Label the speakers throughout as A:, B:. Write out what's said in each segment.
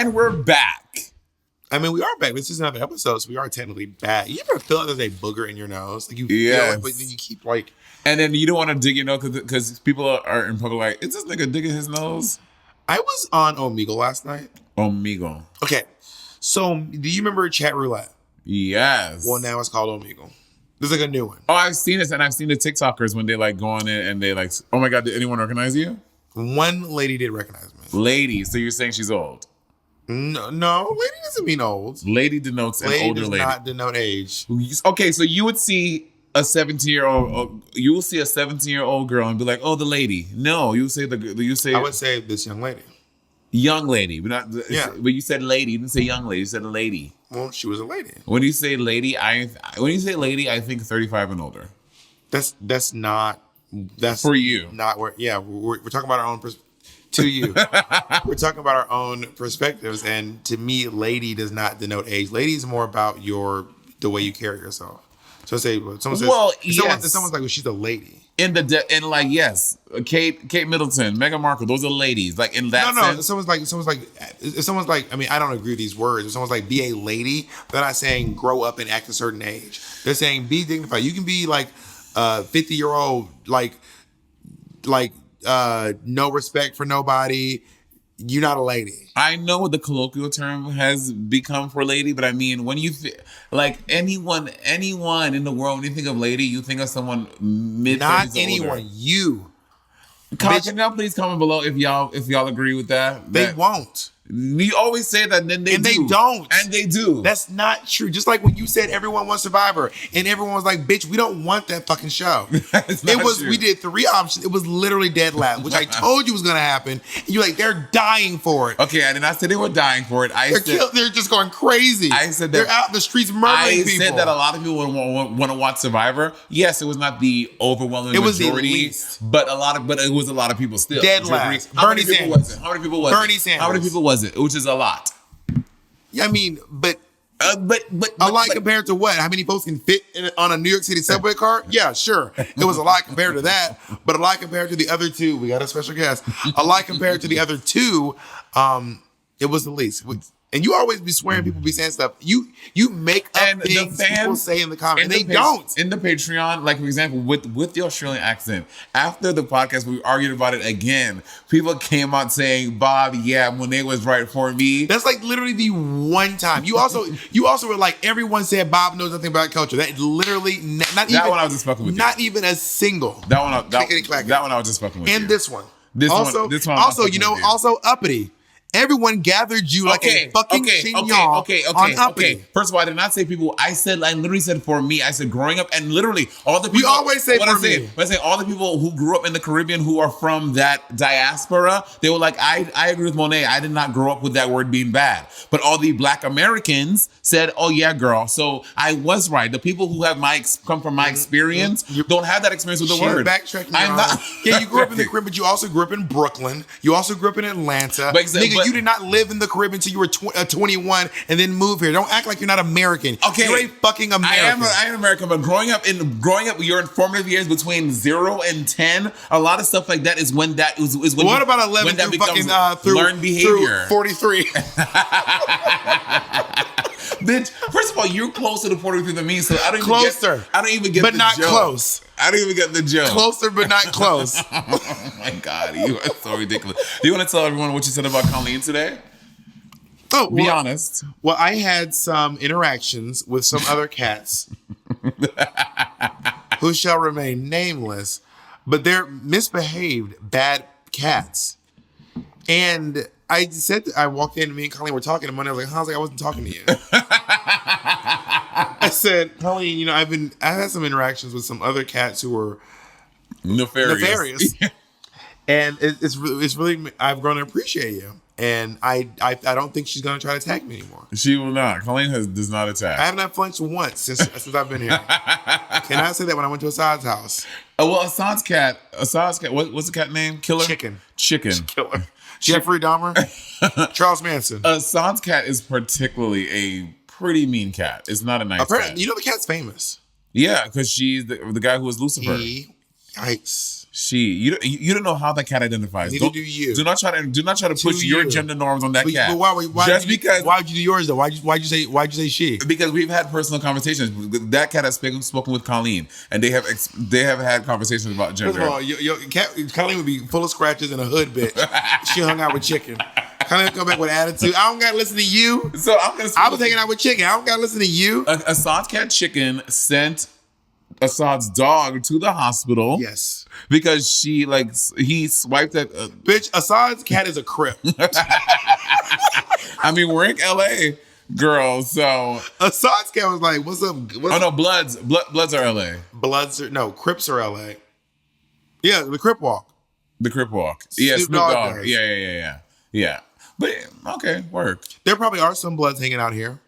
A: And we're back.
B: I mean, we are back. This is another episode, so we are technically back. You ever feel like there's a booger in your nose? Like you feel like, but then you keep like...
A: And then you don't want to dig your nose because people are in public like, is this nigga digging his nose?
B: I was on Omegle last night.
A: Omegle.
B: Okay. So, do you remember Chat Roulette?
A: Yes.
B: Well, now it's called Omegle. There's like a new one.
A: Oh, I've seen this, and I've seen the TikTokers when they like go on it and they like, oh my God, did anyone recognize you?
B: One lady did recognize me.
A: Lady, so you're saying she's old?
B: No, lady doesn't mean old.
A: Lady denotes an older lady.
B: Lady does not denote age.
A: Okay, so you would see a 17-year-old, you will see a 17-year-old girl and be like, oh, the lady. No, you say
B: I would say this young lady.
A: Young lady, but not.
B: Yeah.
A: But you said lady. You didn't say young lady. You said a lady.
B: Well, she was a lady.
A: When you say lady, I think 35 and older.
B: That's
A: for you.
B: Not where. Yeah, we're talking about our own. To you, we're talking about our own perspectives, and to me, lady does not denote age. Lady is more about the way you carry yourself. So say someone says, someone's like, well, she's a lady.
A: Yes, Kate Middleton, Meghan Markle, those are ladies. Like in that sense.
B: If someone's like, I mean, I don't agree with these words. If someone's like, be a lady, they're not saying grow up and act a certain age. They're saying be dignified. You can be like 50-year-old, no respect for nobody. You're not a lady.
A: I know what the colloquial term has become for lady, but I mean, when you like anyone in the world, when you think of lady, you think of someone mid-30s.
B: Not anyone. Older. You.
A: Can y'all please comment below if y'all agree with that?
B: They won't.
A: You always say that, and then they
B: don't.
A: And they do.
B: That's not true. Just like when you said everyone wants Survivor, and everyone was like, bitch, we don't want that fucking show. We did 3 options. It was literally dead last, which I told you was going to happen. And you're like, they're dying for it.
A: Okay, I did not say they were dying for it.
B: They're just going crazy.
A: I said that,
B: they're out in the streets murdering people.
A: I said that a lot of people want to watch Survivor. Yes, it was not the overwhelming majority, but it was a lot of people still.
B: Dead last. Bernie Sanders.
A: How many people was it?
B: Bernie Sanders.
A: How many people was it? Which is a lot.
B: Yeah, I mean, but a lot compared to what? How many folks can fit on a New York City subway car? Yeah, sure. It was a lot compared to that, but a lot compared to the other two. We got a special guest. A lot compared to the other two, it was the least. And you always be swearing people be saying stuff. You make up things people say in the comments. And they don't.
A: In the Patreon, like for example, with the Australian accent, after the podcast, we argued about it again. People came out saying, Bob, yeah, Monet was right for me.
B: That's like literally the one time. You also were like, everyone said Bob knows nothing about culture. That literally, not even.
A: That one I was just fucking with
B: Not you. Even a single.
A: That one I was just fucking with
B: and you. And this one.
A: Also,
B: uppity. Everyone gathered you like a fucking on uppity.
A: First of all, I did not say people. I literally said for me. I said growing up, and literally all the people.
B: We always say for me.
A: When I say all the people who grew up in the Caribbean who are from that diaspora, they were like, I agree with Monet. I did not grow up with that word being bad. But all the Black Americans said, oh yeah, girl. So I was right. The people who have come from my experience don't have that experience with the word.
B: Backtracking. I'm not. Yeah, you grew up in the Caribbean, but you also grew up in Brooklyn. You also grew up in Atlanta. But you did not live in the Caribbean until you were 21 and then move here. Don't act like you're not American. Okay, you're a fucking American.
A: I am American, but growing up, your formative years between 0 and 10, a lot of stuff like that is when that is when.
B: What about 11 through fucking
A: learned behavior?
B: Through 43.
A: Bitch, first of all, you're closer to 43 than me, so I don't even get
B: but
A: the
B: not
A: joke.
B: Close.
A: I don't even get the joke.
B: Closer, but not close.
A: Oh my God, you are so ridiculous. Do you want to tell everyone what you said about Colleen today? Be honest.
B: Well, I had some interactions with some other cats who shall remain nameless, but they're misbehaved, bad cats. And I walked in and me and Colleen were talking, and Monday I was like, I wasn't talking to you. I said, Colleen, I've had some interactions with some other cats who were nefarious. And it's really, I've grown to appreciate you. And I don't think she's going to try to attack me anymore.
A: She will not. Colleen does not attack.
B: I haven't flinched once since I've been here. Can I say that when I went to Assad's house?
A: Well, Assad's cat, what's the cat name? Killer?
B: Chicken.
A: Killer.
B: Jeffrey Dahmer? Charles Manson.
A: Assad's cat is particularly a pretty mean cat. It's not a nice cat.
B: The cat's famous.
A: Yeah, because she's the guy who was Lucifer.
B: Yikes.
A: You don't know how that cat identifies.
B: Neither do you.
A: Do not try to push your gender norms on that cat.
B: But why
A: Just because.
B: Why would you do yours though? Why'd you say she?
A: Because we've had personal conversations. That cat has spoken with Colleen, and they have had conversations about gender.
B: First of all, your cat Colleen would be full of scratches and a hood bitch. She hung out with Chicken. Colleen come back with attitude. I don't gotta listen to you.
A: So I was
B: hanging out with Chicken. I don't gotta listen to you.
A: Assad's cat Chicken sent Assad's dog to the hospital.
B: Yes.
A: Because he swiped at...
B: Bitch, Assad's cat is a Crip.
A: I mean, we're in LA, girl, so...
B: Assad's cat was like, what's up?
A: No, Bloods are LA.
B: Crips are LA. Yeah, the Crip Walk.
A: The Crip Walk. Yeah, Snoop Dogg. Yeah. But, okay, work.
B: There probably are some Bloods hanging out here.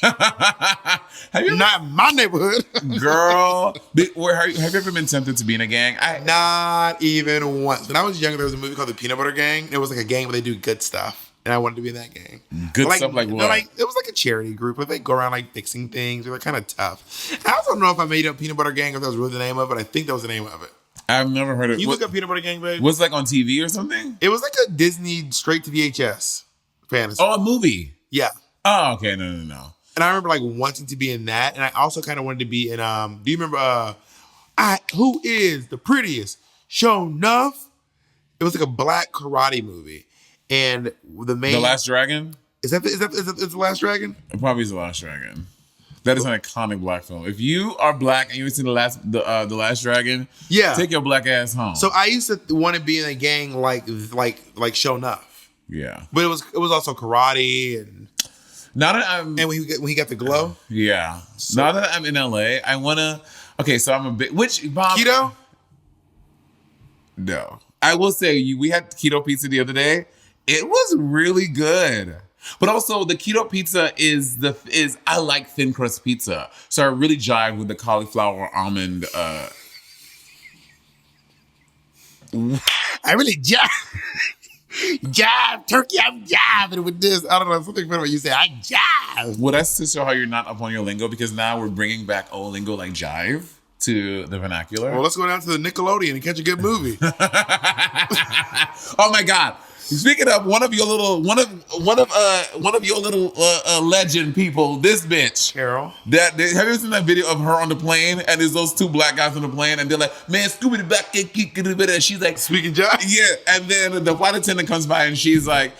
A: Not
B: in my neighborhood.
A: Girl, have you ever been tempted to be in a gang?
B: Not even once. When I was younger, there was a movie called The Peanut Butter Gang. It was like a gang where they do good stuff. And I wanted to be in that gang.
A: Good stuff like what?
B: It was like a charity group where they go around like fixing things. They were kind of tough. I also don't know if I made up Peanut Butter Gang or if that was really the name of it. I think that was the name of it.
A: I've never heard of it.
B: You look up Peanut Butter Gang, babe?
A: Was it like on TV or something?
B: It was like a Disney straight to VHS fantasy.
A: Oh, a movie?
B: Yeah.
A: Oh, okay. No.
B: And I remember like wanting to be in that. And I also kind of wanted to be in, do you remember, Who is the Prettiest? Show Enough? It was like a black karate movie. And The
A: Last Dragon?
B: Is that The Last Dragon?
A: It probably is The Last Dragon. That is an iconic black film. If you are black and you've seen The Last Dragon, take your black ass home.
B: So I used to want to be in a gang like Show Enough.
A: Yeah.
B: But it was also karate and
A: now that I'm
B: when he got the glow.
A: Yeah. So, now that I'm in LA, I wanna. Okay, so I'm a bit. Which Bob?
B: Keto?
A: No, I will say we had keto pizza the other day. It was really good. But also the keto pizza is I like thin crust pizza, so I really jive with the cauliflower almond. I
B: really jive. Jive, turkey, I'm jiving with this. I don't know, something funny when you say I jive.
A: Well, that's to show how you're not up on your lingo, because now we're bringing back old lingo like jive to the vernacular.
B: Well, let's go down to the Nickelodeon and catch a good movie.
A: Oh my God. Speaking of one of your little legend people, this bitch
B: Carol.
A: Have you ever seen that video of her on the plane and there's those two black guys on the plane and they're like, man, Scooby back and she's like,
B: speaking jive?
A: Yeah, and then the flight attendant comes by and she's like,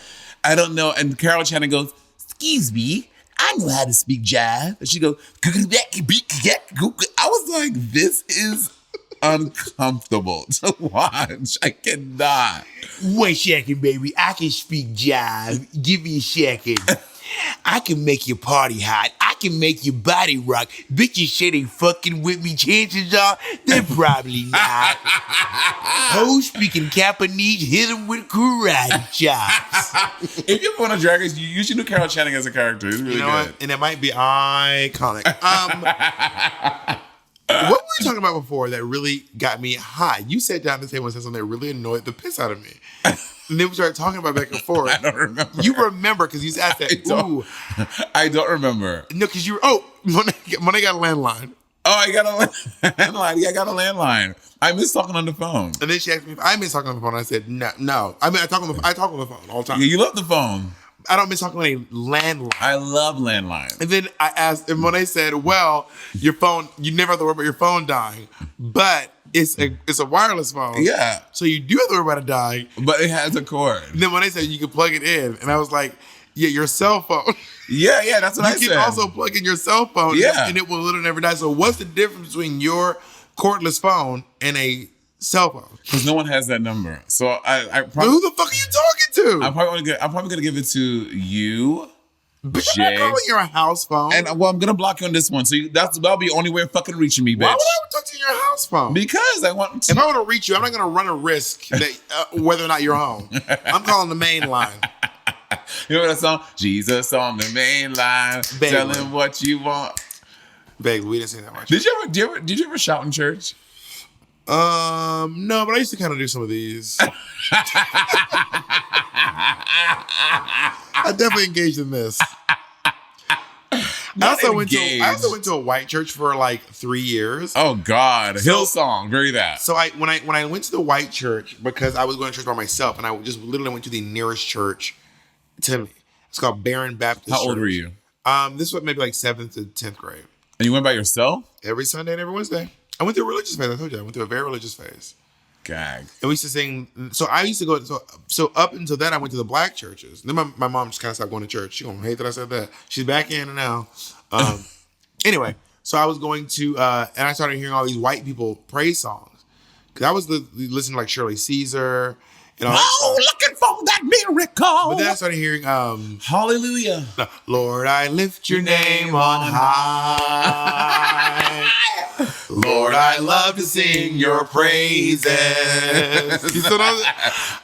A: I don't know, and Carol Channing goes, excuse me, I know how to speak jive. And she goes, I was like, this is uncomfortable to watch. I cannot.
B: 1 second, baby. I can speak jive. Give me a second. I can make your party hot. I can make your body rock. Bitches say they fucking with me. Chances are they're probably not. Hoes speaking Japanese, hit them with karate chops.
A: If you want to drag us, you should do Carol Channing as a character. It's really good.
B: What? And it might be iconic. What were we talking about before that really got me hot? You sat down at the table and said something that really annoyed the piss out of me. And then we started talking about back and forth.
A: I don't remember.
B: You remember because you asked that.
A: I don't remember.
B: No, because Monet got a landline.
A: Oh, I got a landline. Yeah, I got a landline. I miss talking on the phone.
B: And then she asked me if I miss talking on the phone. I said, no. I mean, I talk on the phone all the time.
A: Yeah, you love the phone.
B: I don't miss talking on a landline.
A: I love landline.
B: And then I asked, and Monet said, well, your phone, you never have to worry about your phone dying, but it's a wireless phone.
A: Yeah.
B: So you do have to worry about it dying.
A: But it has a cord.
B: And then Monet said you can plug it in. And I was like, yeah, your cell phone.
A: Yeah, that's what I said.
B: You can also plug in your cell phone.
A: Yeah.
B: And it will literally never die. So what's the difference between your cordless phone and a cell phone?
A: Because no one has that number. So I probably...
B: Who the fuck are you talking to?
A: I'm probably gonna give it to you,
B: but
A: Jay.
B: You're not calling your house phone.
A: And I'm gonna block you on this one. So that'll be the only way of fucking reaching me, bitch.
B: Why would I talk to your house phone?
A: Because I want to.
B: If I want to reach you, I'm not gonna run a risk that whether or not you're home. I'm calling the main line.
A: You know that song? Jesus on the main line,
B: Baby.
A: Tell him what you want.
B: Baby, we didn't say that much.
A: Did you ever shout in church?
B: No, but I used to kind of do some of these. I definitely engaged in this. I also went to a white church for like 3 years.
A: Oh God, Hillsong, very that.
B: So when I went to the white church, because I was going to church by myself, and I just literally went to the nearest church to me. It's called Barron Baptist Church.
A: How old were you?
B: This was maybe like 7th to 10th grade.
A: And you went by yourself?
B: Every Sunday and every Wednesday. I went through a religious phase. I told you, I went through a very religious phase.
A: Gag.
B: And we used to sing. So I used to go. So up until then, I went to the black churches. Then my mom just kind of stopped going to church. She gonna hate that I said that. She's back in now. Anyway, so I was going to, and I started hearing all these white people praise songs. Because I was listening to like Shirley Caesar. And all
A: looking for that miracle.
B: But then I started hearing
A: Hallelujah.
B: Lord, I lift your name on high. Lord, I love to sing your praises.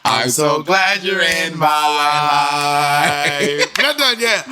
B: I'm so glad you're in my life. We're not done yet.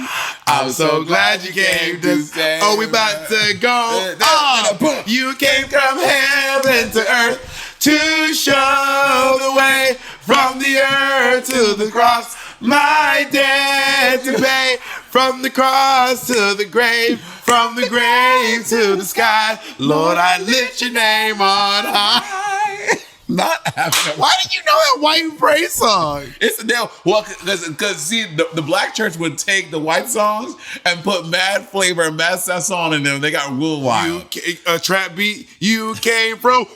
B: I'm so glad you came to stay. Oh, we about to go up. You came from heaven to earth to show the way from the earth to the cross. My debt to pay, from the cross to the grave, from the grave to the sky. Lord, I lift your name on high.
A: Not happening.
B: Why did you know that white praise song?
A: It's a deal. Well, because see, the black church would take the white songs and put mad flavor and mad sazon in them. They got real wild.
B: A trap beat. You came from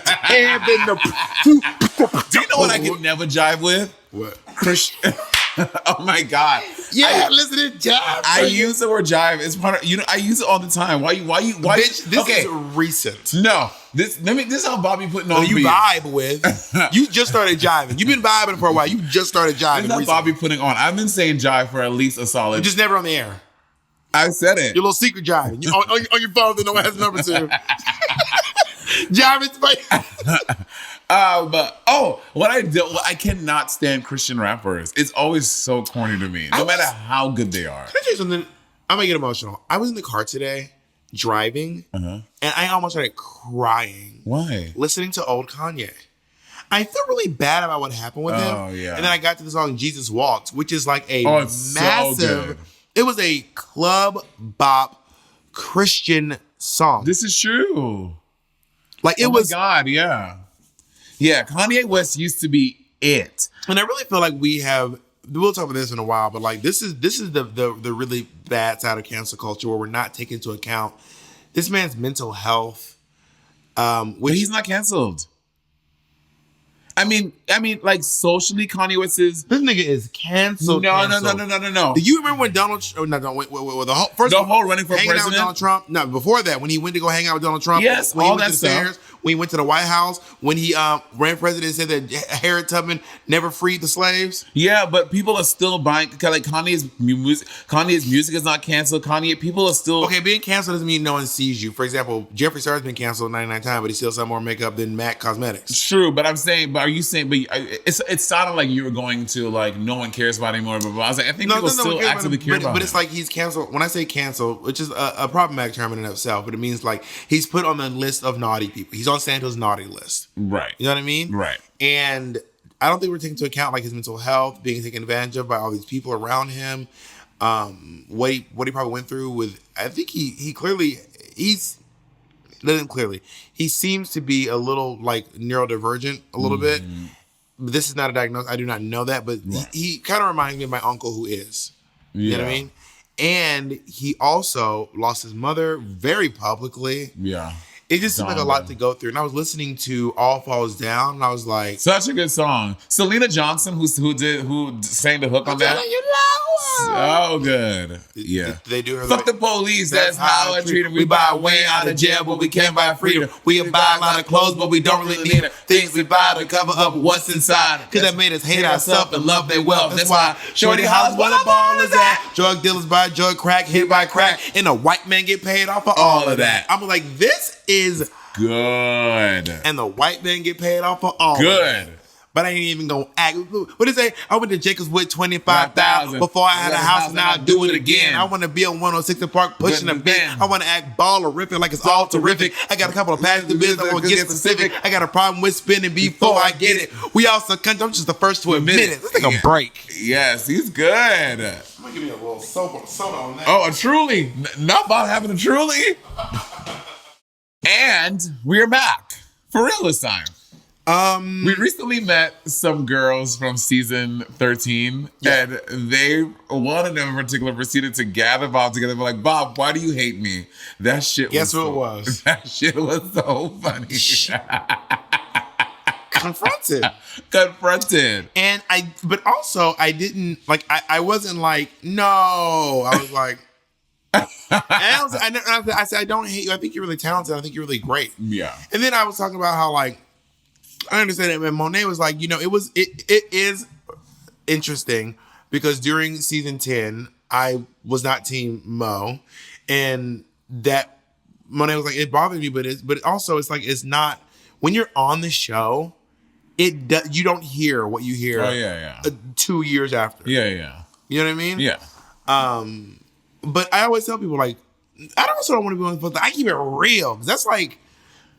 B: heaven.
A: Do you know what I could never jive with?
B: What?
A: Christian. Oh my God.
B: Yeah, listen to jive.
A: I use the word jive. It's part of, I use it all the time. Why?
B: Bitch, this is recent.
A: No. This is how Bobby putting on
B: you vibe with. You just started jiving. You've been vibing for a while. You just started jiving.
A: This is how Bobby putting on. I've been saying jive for at least a solid.
B: You're just never on the air.
A: I said it.
B: Your little secret jiving. On your phone that no one has number to. Jiving space.
A: What I do, I cannot stand Christian rappers. It's always so corny to me, no matter how good they are.
B: Can I tell you something? I'm gonna get emotional. I was in the car today, driving, and I almost started crying.
A: Why?
B: Listening to old Kanye. I felt really bad about what happened with him.
A: Oh, yeah.
B: And then I got to the song Jesus Walks, which is like a
A: massive. So
B: it was a club bop Christian song.
A: This is true.
B: Like it was.
A: Oh my God, yeah. Yeah, Kanye West used to be it.
B: And I really feel like we'll talk about this in a while, but like this is the really bad side of cancel culture where we're not taking into account this man's mental health.
A: But he's not canceled. I mean, like socially, Kanye West is.
B: This nigga is canceled.
A: No.
B: Do you remember when Donald? Oh, no, wait, the whole
A: running for
B: hanging
A: president?
B: Out with Donald Trump. No, before that, when he went to go hang out with Donald Trump.
A: Yes,
B: when
A: all
B: he went
A: that
B: to the
A: stuff.
B: stairs, when he went to the White House, when he ran for president, and said that Harriet Tubman never freed the slaves.
A: Yeah, but people are still buying. Like Kanye's music is not canceled. People are still
B: being canceled doesn't mean no one sees you. For example, Jeffree Star's been canceled 99 times, but he still sells more makeup than MAC Cosmetics.
A: True, but I'm saying, but are you saying? But it sounded like you were going to like no one cares about it anymore. But I was like, I think people still actively care about it.
B: But it's like he's canceled. When I say canceled, which is a problematic term in and of itself, but it means like he's put on the list of naughty people. He's on Santa's naughty list.
A: Right.
B: You know what I mean?
A: Right.
B: And I don't think we're taking into account like his mental health being taken advantage of by all these people around him. What he probably went through with. I think he seems to be a little like neurodivergent a little bit. This is not a diagnosis. I do not know that, but he kind of reminds me of my uncle who is. You know what I mean? And he also lost his mother very publicly. Yeah. It just seemed like a lot to go through. And I was listening to All Falls Down, and I was like...
A: Such a good song. Selena Johnson, who sang the hook on that. So good. Yeah.
B: They do her
A: Fuck the police, that's how I treat them. We buy way out of jail, but we can't buy freedom. We can buy a lot of clothes, but we don't really need them. Things we buy to cover up what's inside. Because that made us hate ourselves and love their wealth. That's why Shorty hollers where the ball is at.
B: Drug dealers buy drug, crack, hit by crack. And a white man get paid off for all of that. I'm like, this is
A: good.
B: And the white man get paid off for all
A: good.
B: But I ain't even gonna act. What did it say? I went to Jacobs with 25,000 before I had a house, and now I do it again. I want to be on 106 and Park pushing a bend. I want to act ballerific like it's all terrific. I got a couple of passions of business. I want to get specific. I got a problem with spinning before I get it. We also country. I'm just the first to admit it. Let's take a break.
A: Yes, he's good.
B: Oh my give me a little soda on that.
A: Oh, a Truly. Not about having a Truly. And we're back. For real this time. We recently met some girls from season 13, and one of them in particular proceeded to gather Bob together and be like, Bob, why do you hate me? That shit
B: Guess who it was?
A: That shit was so funny.
B: Confronted. But also I didn't, like, I wasn't like, no. I was like, I said, I don't hate you. I think you're really talented. I think you're really great.
A: Yeah.
B: And then I was talking about how, like, I understand it. And Monet was like, it is interesting because during season 10, I was not team Mo. And that Monet was like, it bothered me, but also it's like, it's not, when you're on the show, you don't hear what you hear 2 years after.
A: Yeah.
B: You know what I mean?
A: Yeah.
B: But I always tell people, like, I don't want to be on the phone. I keep it real. That's like,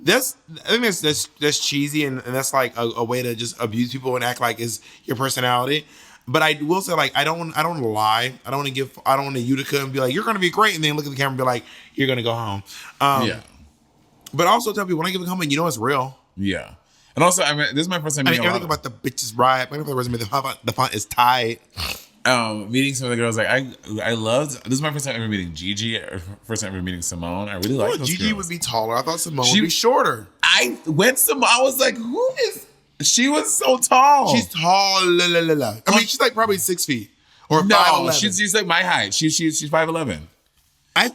B: I think that's cheesy and that's like a way to just abuse people and act like it's your personality. But I will say, like, I don't want to lie. I don't want to Utica and be like, you're going to be great. And then look at the camera and be like, you're going to go home. But also tell people when I give a comment, it's real.
A: Yeah. And also, I mean, this is my first time meeting
B: everything about the bitches riot. My resume, the font is tight.
A: Meeting some of the girls, like, I loved, this is my first time ever meeting Gigi, first time ever meeting Simone. I really like those
B: Gigi
A: girls.
B: would be taller. I thought Simone would be shorter.
A: I was like, she was so tall.
B: She's tall. I mean, she's like probably 6 feet or 5'11".
A: She's like my height. She's 5'11".
B: I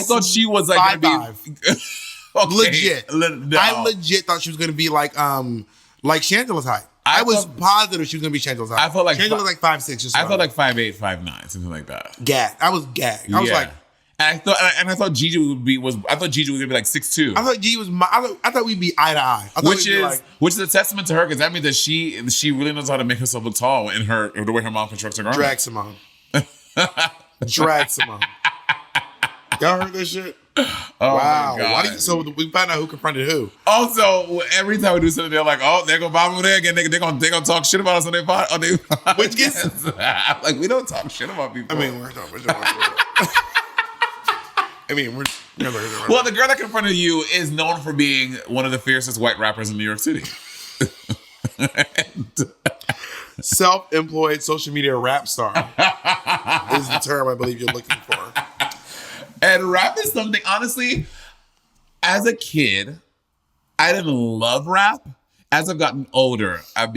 A: thought she was like
B: 5'5".
A: Okay.
B: Legit.
A: No.
B: I legit thought she was gonna be like Shangela's height. I was positive she was gonna be Shangela's height.
A: I felt like
B: Shangela was like 5'6".
A: I felt like 5'8", 5'9", something like that.
B: Gagged. I was gagged. I was like,
A: and I thought Gigi would be gonna be like 6'2".
B: I thought Gigi was. I thought we'd be eye to eye.
A: Which is a testament to her because that means that she really knows how to make herself look tall in the way her mom constructs her garment.
B: Drag Simone. Drag Simone. Y'all heard this shit?
A: Oh wow! My God.
B: So we find out who confronted who.
A: Also, every time we do something, they're like, "Oh, they're gonna bomb over there again. They're gonna talk shit about us on their podcast."
B: Which gets
A: like we don't talk shit about people.
B: I mean, we're
A: well, the girl that confronted you is known for being one of the fiercest white rappers in New York City.
B: Self-employed social media rap star is the term I believe you're looking for.
A: And rap is something, honestly, as a kid, I didn't love rap. As I've gotten older, I've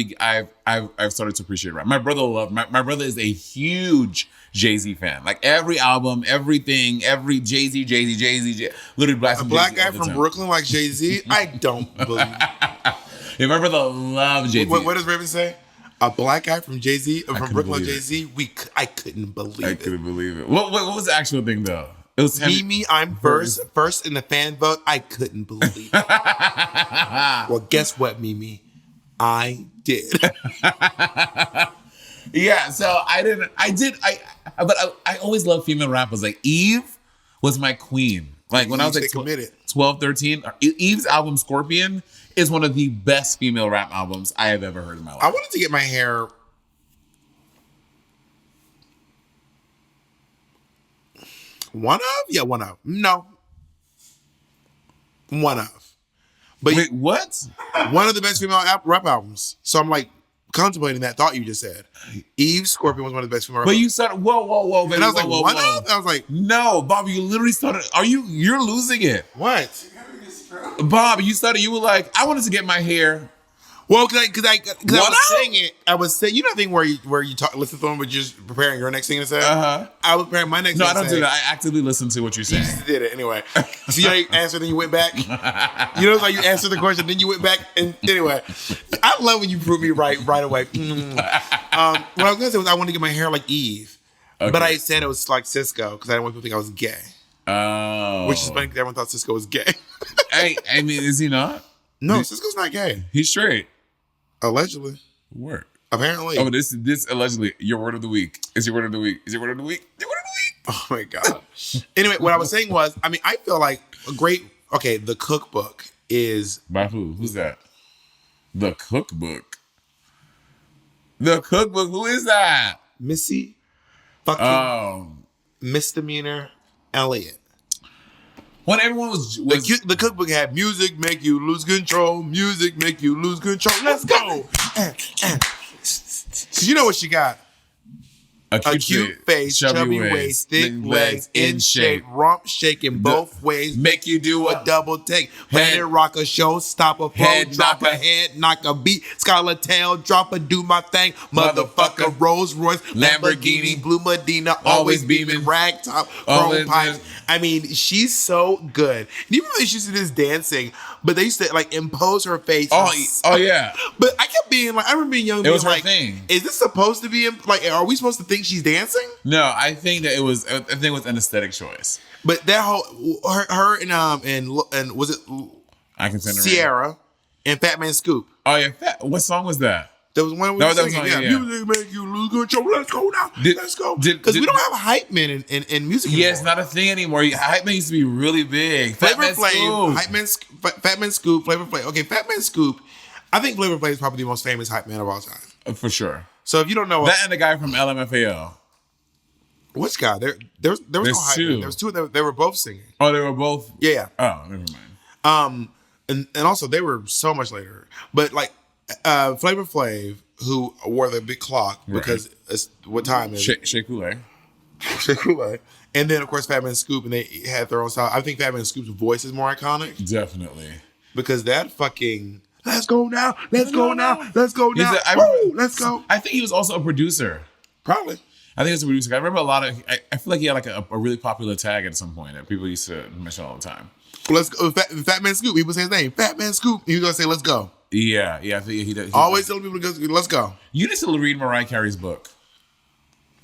A: started to appreciate rap. My brother my brother is a huge Jay-Z fan. Like every album, everything, every Jay-Z, literally blasting
B: a black
A: Jay-Z
B: guy from Brooklyn like Jay-Z? I don't believe it.
A: Yeah, my brother loves Jay-Z.
B: What does Raven say? A black guy from Jay-Z, from Brooklyn Jay-Z? I couldn't believe it.
A: I couldn't believe it. What was the actual thing though? It was
B: Mimi, I'm first in the fan vote. I couldn't believe it. Well, guess what, Mimi? I did.
A: Yeah, so but I always loved female rappers. Like Eve was my queen. Like when I was like 12, 13, Eve's album Scorpion is one of the best female rap albums I have ever heard in my life.
B: I wanted to get my hair one of. No. One of. But
A: wait, what?
B: One of the best female rap albums. So I'm like contemplating that thought you just said. Eve Scorpion was one of the best female rap albums.
A: But you started, whoa, baby.
B: And I was like, one of? I was like,
A: no, Bob, you literally started, you're losing it.
B: What?
A: Bob, you were like, I wanted to get my hair.
B: Well, because I was saying it. I was saying, you know the thing where you talk, listen to them, but just preparing your next thing to say?
A: Uh-huh.
B: I was preparing my next thing to say.
A: No, I don't do that. I actively listen to what you're saying.
B: You just did it anyway. See how you answered, then you went back? You know how you answered the question, then you went back? And anyway, I love when you prove me right away. What I was going to say was I wanted to get my hair like Eve. Okay. But I said it was like Cisco because I didn't want people to think I was gay.
A: Oh.
B: Which is funny because everyone thought Cisco was gay.
A: I mean, is he not?
B: No, Cisco's not gay.
A: He's straight.
B: Allegedly.
A: Word.
B: Apparently.
A: Oh, this allegedly, your word of the week. Is your word of the week. Your word of the week.
B: Oh my God. Anyway, what I was saying was, I mean, I feel like the cookbook is.
A: By who? Who's that? The cookbook. The cookbook. Who is that?
B: Missy fucking misdemeanor Elliot.
A: When everyone was
B: the cookbook had music make you lose control. Music make you lose control. Let's go. Cause you know what she got. A cute face, chubby waist, thick legs, in shape, rump shaking both ways, make you do a double take. Head rock a show, stop a flow, drop a head, knock a beat, scarlet tail, drop a do my thing, motherfucker, Rolls Royce, Lamborghini, Blue Medina, always beaming, rag top, chrome pipes. I mean, she's so good. And even though she's this dancing, but they used to like impose her face.
A: Oh yeah.
B: But I kept being like, I remember being young,
A: it was her
B: like,
A: thing.
B: Is this supposed to be like? Are we supposed to think she's dancing?
A: No, I think that it was. I think it was an aesthetic choice.
B: But that whole her and was it?
A: I can send
B: Sierra and Fat Man Scoop.
A: Oh yeah, what song was that?
B: There was one we were singing. Yeah. Music make you lose control. Let's go now. Let's go. Because we don't have hype men in music anymore.
A: Yeah, it's not a thing anymore. Hype man used to be really big.
B: Fat Man Scoop, Flavor Flav. Okay, Fat Man Scoop. I think Flavor Flav is probably the most famous hype man of all time.
A: For sure.
B: So if you don't know
A: that and the guy from LMFAO.
B: Which guy? There was no hype man. There was two of them. They were both singing.
A: Oh, they were both?
B: Yeah.
A: Oh, never mind.
B: And also they were so much later. But like Flavor Flav, who wore the big clock because it's what time is it?
A: Shea Coulee.
B: Shea Coulee. And then of course Fat Man Scoop, and they had their own style. I think Fat Man Scoop's voice is more iconic.
A: Definitely.
B: Because that fucking let's go now, let's go now, let's go now. Let's go.
A: I think he was also a producer.
B: Probably.
A: I think he was a producer. I remember a lot of. I feel like he had like a really popular tag at some point that people used to mention all the time.
B: Let's go, Fat Man Scoop. He was his name, Fat Man Scoop. He was gonna say, "Let's go."
A: Yeah. I think he does.
B: Always telling people to go. Let's go.
A: You need to read Mariah Carey's book.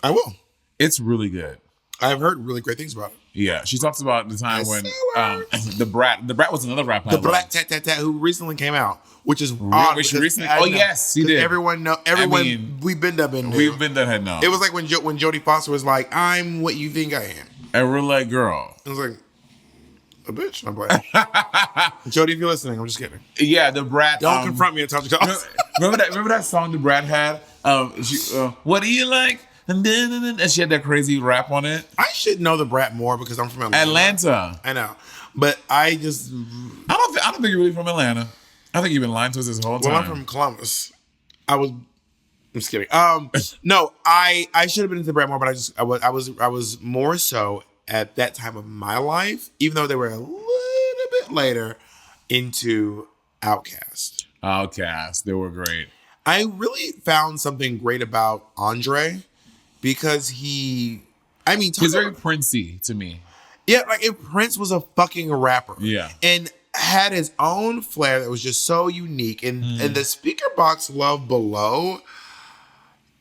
B: I will.
A: It's really good.
B: I've heard really great things about it.
A: Yeah, she talks about the time when the Brat was another rap.
B: The Black Tat Tat Tat, who recently came out, which is odd.
A: Recently? Oh yes, he did.
B: Everyone, we've been there.
A: We've been there. No,
B: it was like when Jodie Foster was like, "I'm what you think I am,"
A: and we're like, "Girl,"
B: it was like a bitch. I'm like, Jodie, if you're listening, I'm just kidding.
A: Yeah, the Brat.
B: Don't confront me and talk to you.
A: Remember that song the Brat had? What do you like? And she had that crazy rap on it.
B: I should know the Brat more because I'm from Atlanta. I know, but I don't
A: think you're really from Atlanta. I think you've been lying to us this whole time.
B: Well, I'm from Columbus. I'm just kidding. No, I should have been into the Brat more, but I was more so at that time of my life, even though they were a little bit later, into Outkast.
A: Outkast, they were great.
B: I really found something great about Andre. Because he's
A: very Princey to me.
B: Yeah, like if Prince was a fucking rapper.
A: Yeah.
B: And had his own flair that was just so unique. And the Speaker Box Love Below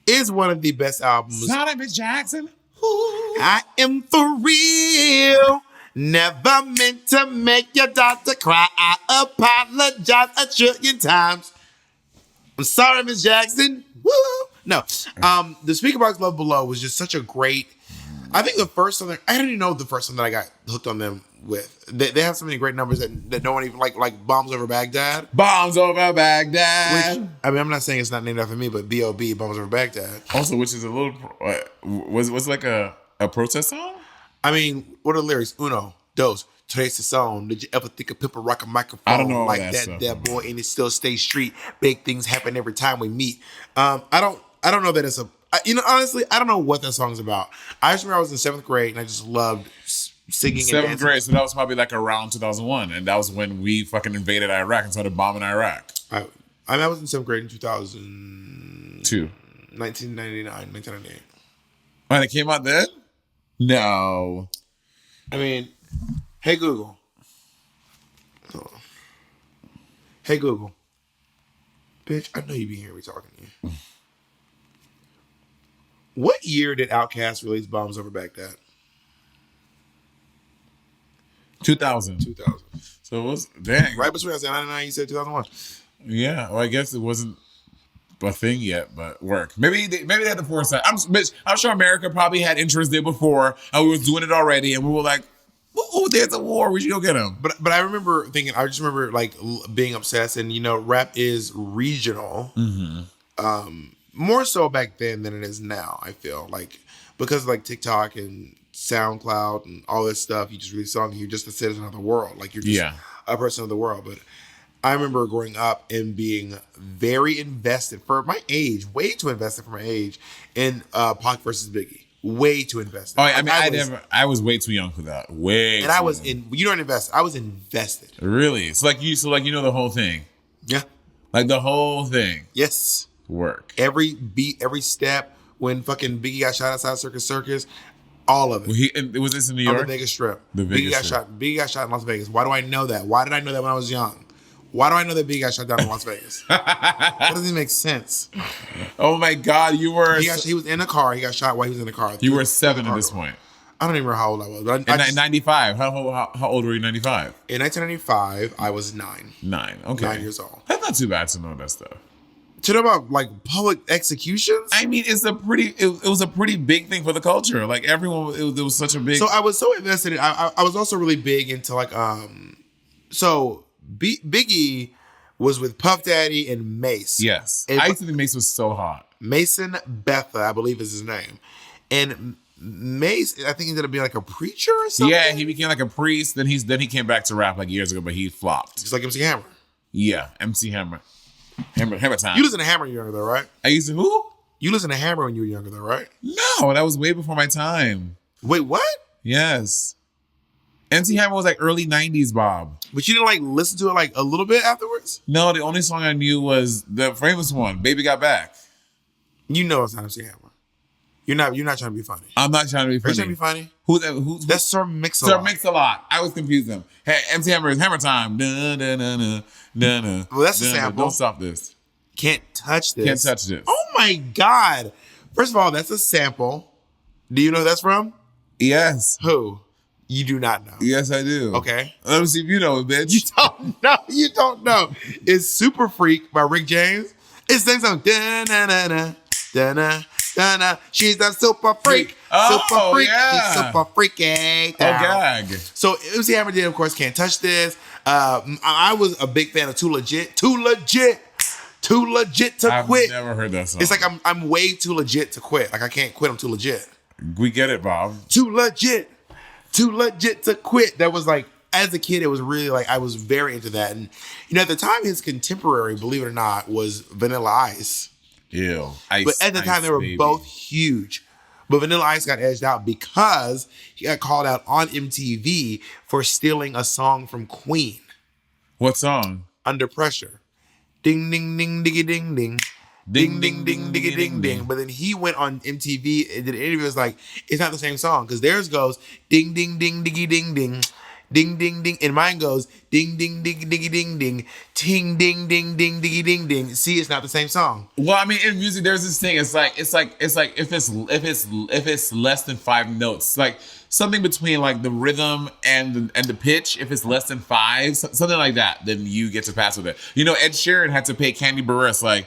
B: is one of the best albums.
A: Sorry, Miss Jackson.
B: Ooh. I am for real. Never meant to make your daughter cry. I apologize 1,000,000,000 times. I'm sorry, Miss Jackson. Woo. No, the Speaker Box Love Below was just such a great. I think the first song I don't even know the first song that I got hooked on them with. They have so many great numbers that no one even like Bombs Over Baghdad.
A: Bombs Over Baghdad.
B: Which, I mean, I'm not saying it's not named after me, but B.O.B. Bombs Over Baghdad.
A: Also, which is a little was like a protest song.
B: I mean, what are the lyrics? Uno, dos. Trace the song. Did you ever think of people rock a microphone
A: I don't know
B: like that boy and it still stays street? Big things happen every time we meet. I don't know that it's honestly, I don't know what that song's about. I just remember I was in 7th grade and I just loved singing and dancing.
A: 7th grade, so that was probably like around 2001, and that was when we fucking invaded Iraq and started bombing Iraq.
B: I was in 7th grade in 2002, 1998.
A: And it came out then? No.
B: I mean, hey Google. Hey Google. Bitch, I know you be hearing me talking to you. What year did Outkast release Bombs Over Baghdad?
A: 2000. So it was, dang.
B: Right between I said 99, you said 2001.
A: Yeah, well, I guess it wasn't a thing yet, but work. Maybe they had the foresight. I'm sure America probably had interest there before, and we was doing it already, and we were like, "Oh, there's a war. We should go get them."
B: But I remember thinking. I just remember like being obsessed, and rap is regional. Mm-hmm. More so back then than it is now. I feel like because like TikTok and SoundCloud and all this stuff, you just release a song and you're just a citizen of the world. Like you're just a person of the world. But I remember growing up and being very invested for my age, way too invested for my age, in Pac versus Biggie. Way too invested.
A: Oh, I mean, I was way too young for that. And
B: I was you don't invest. I was invested.
A: Really? So you know the whole thing.
B: Yeah.
A: Like the whole thing.
B: Yes.
A: Work.
B: Every beat, every step. When fucking Biggie got shot outside Circus, all of it.
A: Was this in New York?
B: On the Vegas Strip.
A: Biggie
B: got shot in Las Vegas. Why do I know that? Why did I know that when I was young? Why do I know that Biggie got shot down in Las Vegas? That doesn't even make sense.
A: Oh my God, you were...
B: He was in a car. He got shot while he was in the car.
A: You were 7 at this point.
B: I don't even remember how old I was. But
A: in 95. How old were you in 95?
B: In 1995, I was 9.
A: 9, okay.
B: 9 years old.
A: That's not too bad to know that stuff.
B: To know about like public executions?
A: I mean, it was a pretty big thing for the culture. Like everyone, it was such a big...
B: So I was so invested in... I was also really big into like... So Biggie was with Puff Daddy and Mace.
A: Yes. I used to think Mace was so hot.
B: Mason Betha, I believe is his name. And Mace, I think, ended up being like a preacher or something.
A: Yeah, he became like a priest. Then he came back to rap like years ago, but he flopped.
B: It's like MC Hammer.
A: Yeah, MC Hammer. Hammer time.
B: You listen to Hammer when you were younger, though, right?
A: I used to who?
B: You listen to Hammer when you were younger, though, right?
A: No, that was way before my time.
B: Wait, what?
A: Yes. MC Hammer was like early 90s, Bob.
B: But you didn't like listen to it like a little bit afterwards?
A: No, the only song I knew was the famous one, Baby Got Back.
B: You know it's not MC Hammer. You're not trying to be funny.
A: I'm not trying to be funny.
B: Are you trying to be funny?
A: Who's
B: That's Sir Mix-a-Lot.
A: Sir Mix-a-Lot. I was confused them. Hey, MC Hammer is Hammer Time. Dun, dun, dun, dun, dun, dun,
B: well, that's a
A: dun,
B: sample.
A: Don't stop this.
B: Can't touch this.
A: Can't touch this.
B: Oh my God. First of all, that's a sample. Do you know who that's from?
A: Yes.
B: Who? You do not know.
A: Yes, I do.
B: Okay.
A: Let me see if you know it, bitch.
B: You don't know. You don't know. It's Super Freak by Rick James. It's the same song. Da-na-na-na, da-na, da-na. She's a super freak.
A: Oh,
B: super freak.
A: yeah.
B: She's super freaky.
A: Oh, gag.
B: So MC Hammer did, of course, Can't Touch This. I was a big fan of Too Legit. Too legit to quit.
A: I've never heard that song.
B: It's like I'm way too legit to quit. Like I can't quit. I'm too legit.
A: We get it, Bob.
B: Too legit to quit. That was like, as a kid, it was really like, I was very into that. And, you know, at the time, his contemporary, believe it or not, was Vanilla Ice.
A: Ew.
B: But at the time, they were both huge. But Vanilla Ice got edged out because he got called out on MTV for stealing a song from Queen.
A: What song?
B: Under Pressure. Ding, ding, ding, diggy, ding, ding. Ding, ding, ding, diggy, ding, ding. But then he went on MTV and did an interview. It was like, it's not the same song. Because theirs goes, ding, ding, ding, diggy, ding, ding. Ding, ding, ding. And mine goes, ding, ding, diggy, diggy, ding, ding. Ting, ding, ding, ding, diggy, ding, ding. See, it's not the same song.
A: Well, I mean, in music, there's this thing. It's like if it's less than 5 notes, like something between like the rhythm and the pitch. If it's less than 5, something like that, then you get to pass with it. You know, Ed Sheeran had to pay Candy Buress like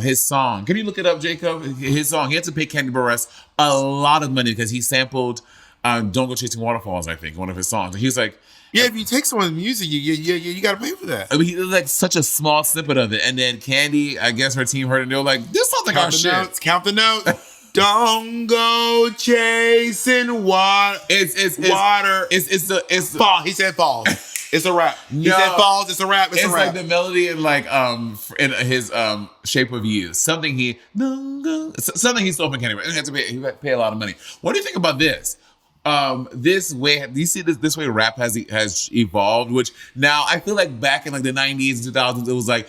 A: his song. Can you look it up, Jacob? His song. He had to pay Candy Buress a lot of money because he sampled "Don't Go Chasing Waterfalls," I think, one of his songs. And he was like,
B: yeah, if you take someone's music, you got to pay for that.
A: I mean, he did like such a small snippet of it, and then Candy, I guess her team heard it, and they were like, "This sounds like our shit."
B: Count the notes. Don't go chasing water.
A: It's
B: water.
A: It's
B: fall. He said falls. It's a rap. He said falls. It's a rap. It's a rap.
A: Like the melody in like in his Shape of You. Something he stole from Candy. And he had to pay a lot of money. What do you think about this? This way, do you see this way rap has evolved? Which now I feel like back in like the 90s and 2000s, it was like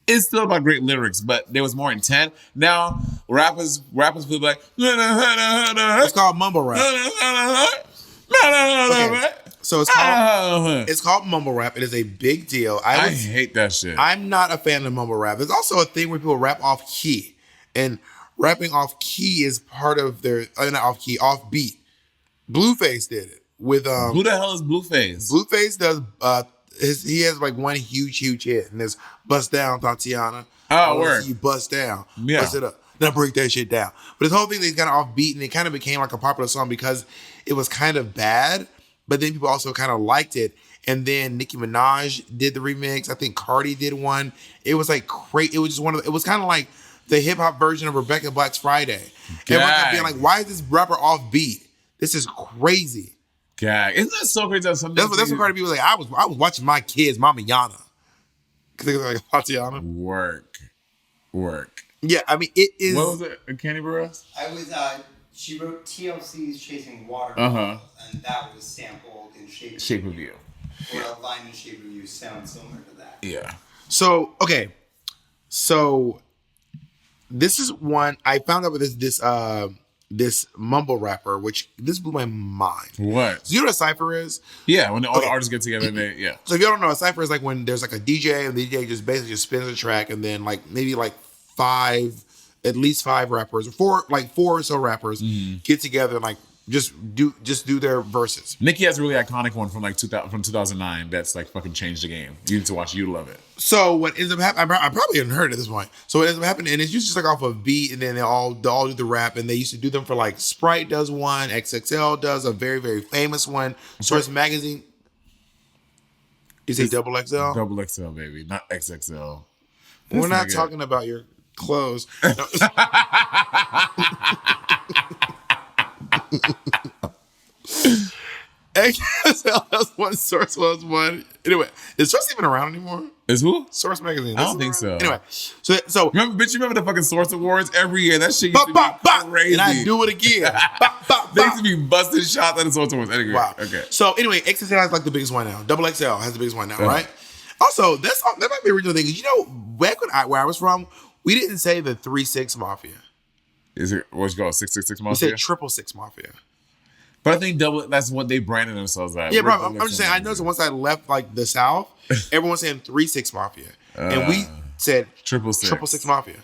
A: it's still about great lyrics, but there was more intent. Now rappers feel like
B: it's called mumble rap. Okay. So it's called mumble rap. It is a big deal.
A: I hate that shit.
B: I'm not a fan of mumble rap. There's also a thing where people rap off key, and rapping off key is part of their not off key, off beat. Blueface did it with
A: Who the hell is Blueface?
B: Blueface does he has like one huge hit, and there's Bust Down, Tatiana.
A: Oh, word.
B: You bust down.
A: Yeah.
B: Bust it up. Now break that shit down. But this whole thing is kind of off beat, and it kind of became like a popular song because it was kind of bad, but then people also kind of liked it. And then Nicki Minaj did the remix. I think Cardi did one. It was like it was just it was kind of like the hip hop version of Rebecca Black's Friday. Everyone kept being like, why is this rapper off beat? This is crazy.
A: Gag. Isn't that so crazy? That's what
B: Cardi B was like. I was watching my kids, Mama Yana. Because they were like, Tatiana.
A: Work.
B: Yeah, I mean, it is.
A: What was it? Candy Burroughs?
C: I was, she wrote TLC's Chasing Water. And that was sampled in Shape of You. Or a line in Shape of You sounds similar to that.
A: Yeah.
B: So, okay. So, this is one, I found out with this mumble rapper, which this blew my mind.
A: What?
B: So you know what a cypher is?
A: Yeah, when all the artists get together and they, yeah.
B: So if you don't know, a cypher is like when there's like a DJ and the DJ just basically just spins a track and then like maybe like at least five rappers, four or so rappers get together and like just do their verses.
A: Nicki has a really iconic one from like 2009 that's like fucking changed the game. You need to watch it. You love it.
B: So what ends up happening, I probably haven't heard it at this point. So what ends up happening, and it's usually just like off a beat, and then they all do the rap, and they used to do them for like Sprite does one, XXL does a very, very famous one. Source Magazine. Is it double XL?
A: Double XL, baby, not XXL.
B: We're not talking about your clothes. No. XXL has one, Source was one. Anyway, is Source even around anymore?
A: Is who?
B: Source Magazine.
A: I don't think so.
B: Anyway, so
A: remember the fucking Source Awards every year? That shit used to be crazy.
B: And I do it again.
A: They used to be busting shots at the Source Awards. Anyway,
B: wow.
A: Okay.
B: So anyway, XXL has like the biggest one now. Double XL has the biggest one now, right? Also, that might be a regional thing. You know, back where I was from, we didn't say the 3-6 Mafia.
A: Is it what's it called? 666 Mafia?
B: We said 666 Mafia.
A: But I think that's what they branded themselves as.
B: Yeah, bro. I'm just saying. I noticed once I left like the South, everyone was saying 3-6 Mafia, and we said 666 Mafia.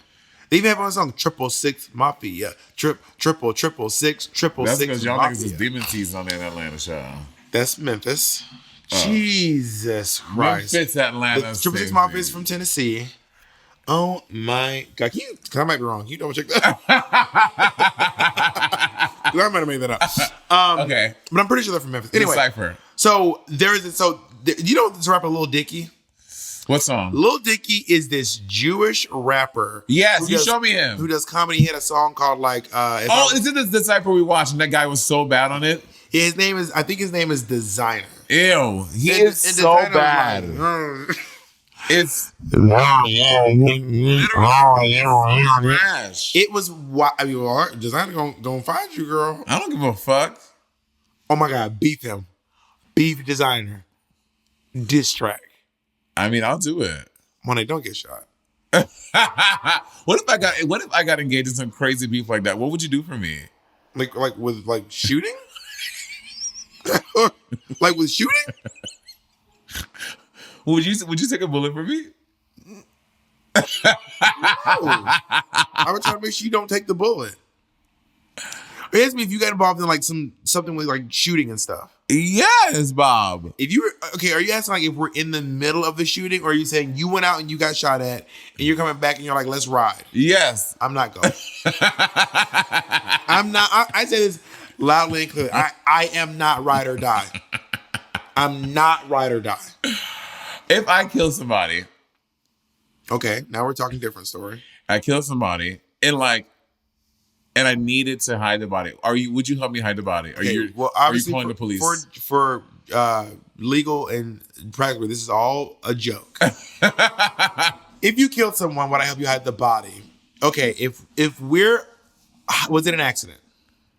B: They even have one song 666 Mafia, triple 666.
A: That's because y'all niggas is demon teasing on there in Atlanta, show.
B: That's Memphis. Jesus Christ.
A: Memphis, Atlanta.
B: 666 Mafia is from Tennessee. Oh my God. I might be wrong. You don't check that. I might have made that up.
A: Okay.
B: But I'm pretty sure they're from Memphis. Anyway.
A: Cypher.
B: So you know this rapper Lil Dicky?
A: What song?
B: Lil Dicky is this Jewish rapper.
A: Yes, you showed me him.
B: Who does comedy. He had a song called like...
A: is it the Cypher we watched and that guy was so bad on it?
B: Yeah, I think his name is Designer.
A: Ew. He is so bad. It's
B: it was what I mean. Designer gonna find you, girl.
A: I don't give a fuck.
B: Oh my God, beef him, beef Designer, diss track.
A: I mean, I'll do it.
B: Money, don't get shot.
A: What if I got engaged in some crazy beef like that? What would you do for me?
B: Like with shooting? Like with shooting?
A: Would you take a bullet for me?
B: No. I would try to make sure you don't take the bullet. It asked me if you got involved in like something with like shooting and stuff.
A: Yes, Bob.
B: If you were okay, are you asking like if we're in the middle of the shooting, or are you saying you went out and you got shot at and you're coming back and you're like, let's ride?
A: Yes.
B: I'm not going. I'm not. I say this loudly and clearly. I am not ride or die. I'm not ride or die.
A: If I kill somebody.
B: Okay, now we're talking different story.
A: I kill somebody and I needed to hide the body. Would you help me hide the body? Are you calling the police?
B: For legal and practical, this is all a joke. If you killed someone, would I help you hide the body? Okay, was it an accident?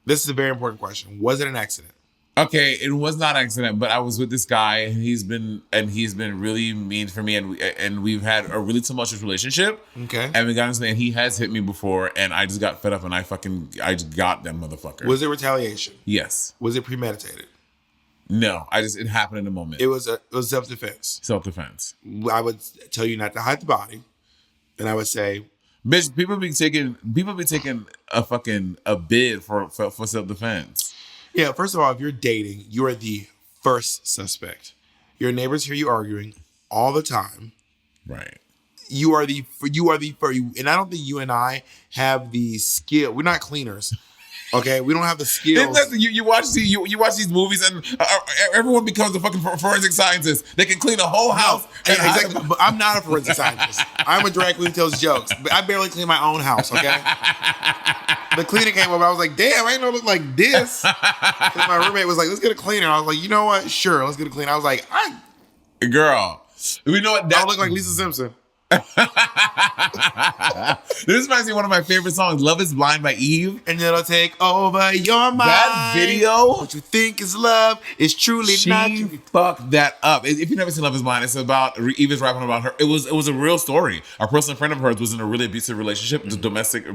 B: This is a very important question. Was it an accident?
A: Okay, it was not an accident, but I was with this guy, and he's been really mean for me, and we've had a really tumultuous relationship. Okay, and we got into something, and he has hit me before, and I just got fed up, and I just got them motherfucker.
B: Was it retaliation?
A: Yes.
B: Was it premeditated?
A: No, it happened in the moment.
B: It was self-defense.
A: Self-defense.
B: I would tell you not to hide the body, and I would say,
A: bitch, people be taking a bid for self-defense.
B: Yeah, first of all, if you're dating, you are the first suspect. Your neighbors hear you arguing all the time.
A: Right.
B: You are the first, and I don't think you and I have the skill. We're not cleaners. Okay, we don't have the skills.
A: You watch these movies and everyone becomes a fucking forensic scientist. They can clean a whole house.
B: Exactly. But I'm not a forensic scientist. I'm a drag queen who tells jokes. But I barely clean my own house, okay? The cleaner came over. I was like, damn, I ain't know it look like this. My roommate was like, let's get a cleaner. I was like, you know what? Sure, let's get a cleaner. I was like,
A: girl, we know what
B: I look like Lisa Simpson.
A: This reminds me of one of my favorite songs, Love is Blind by Eve.
B: And it'll take over your mind.
A: That video,
B: what you think is love is truly not.
A: She fucked that up. If you've never seen Love is Blind, it's about Eve is rapping about her. It was a real story. A personal friend of hers was in a really abusive relationship, domestic. I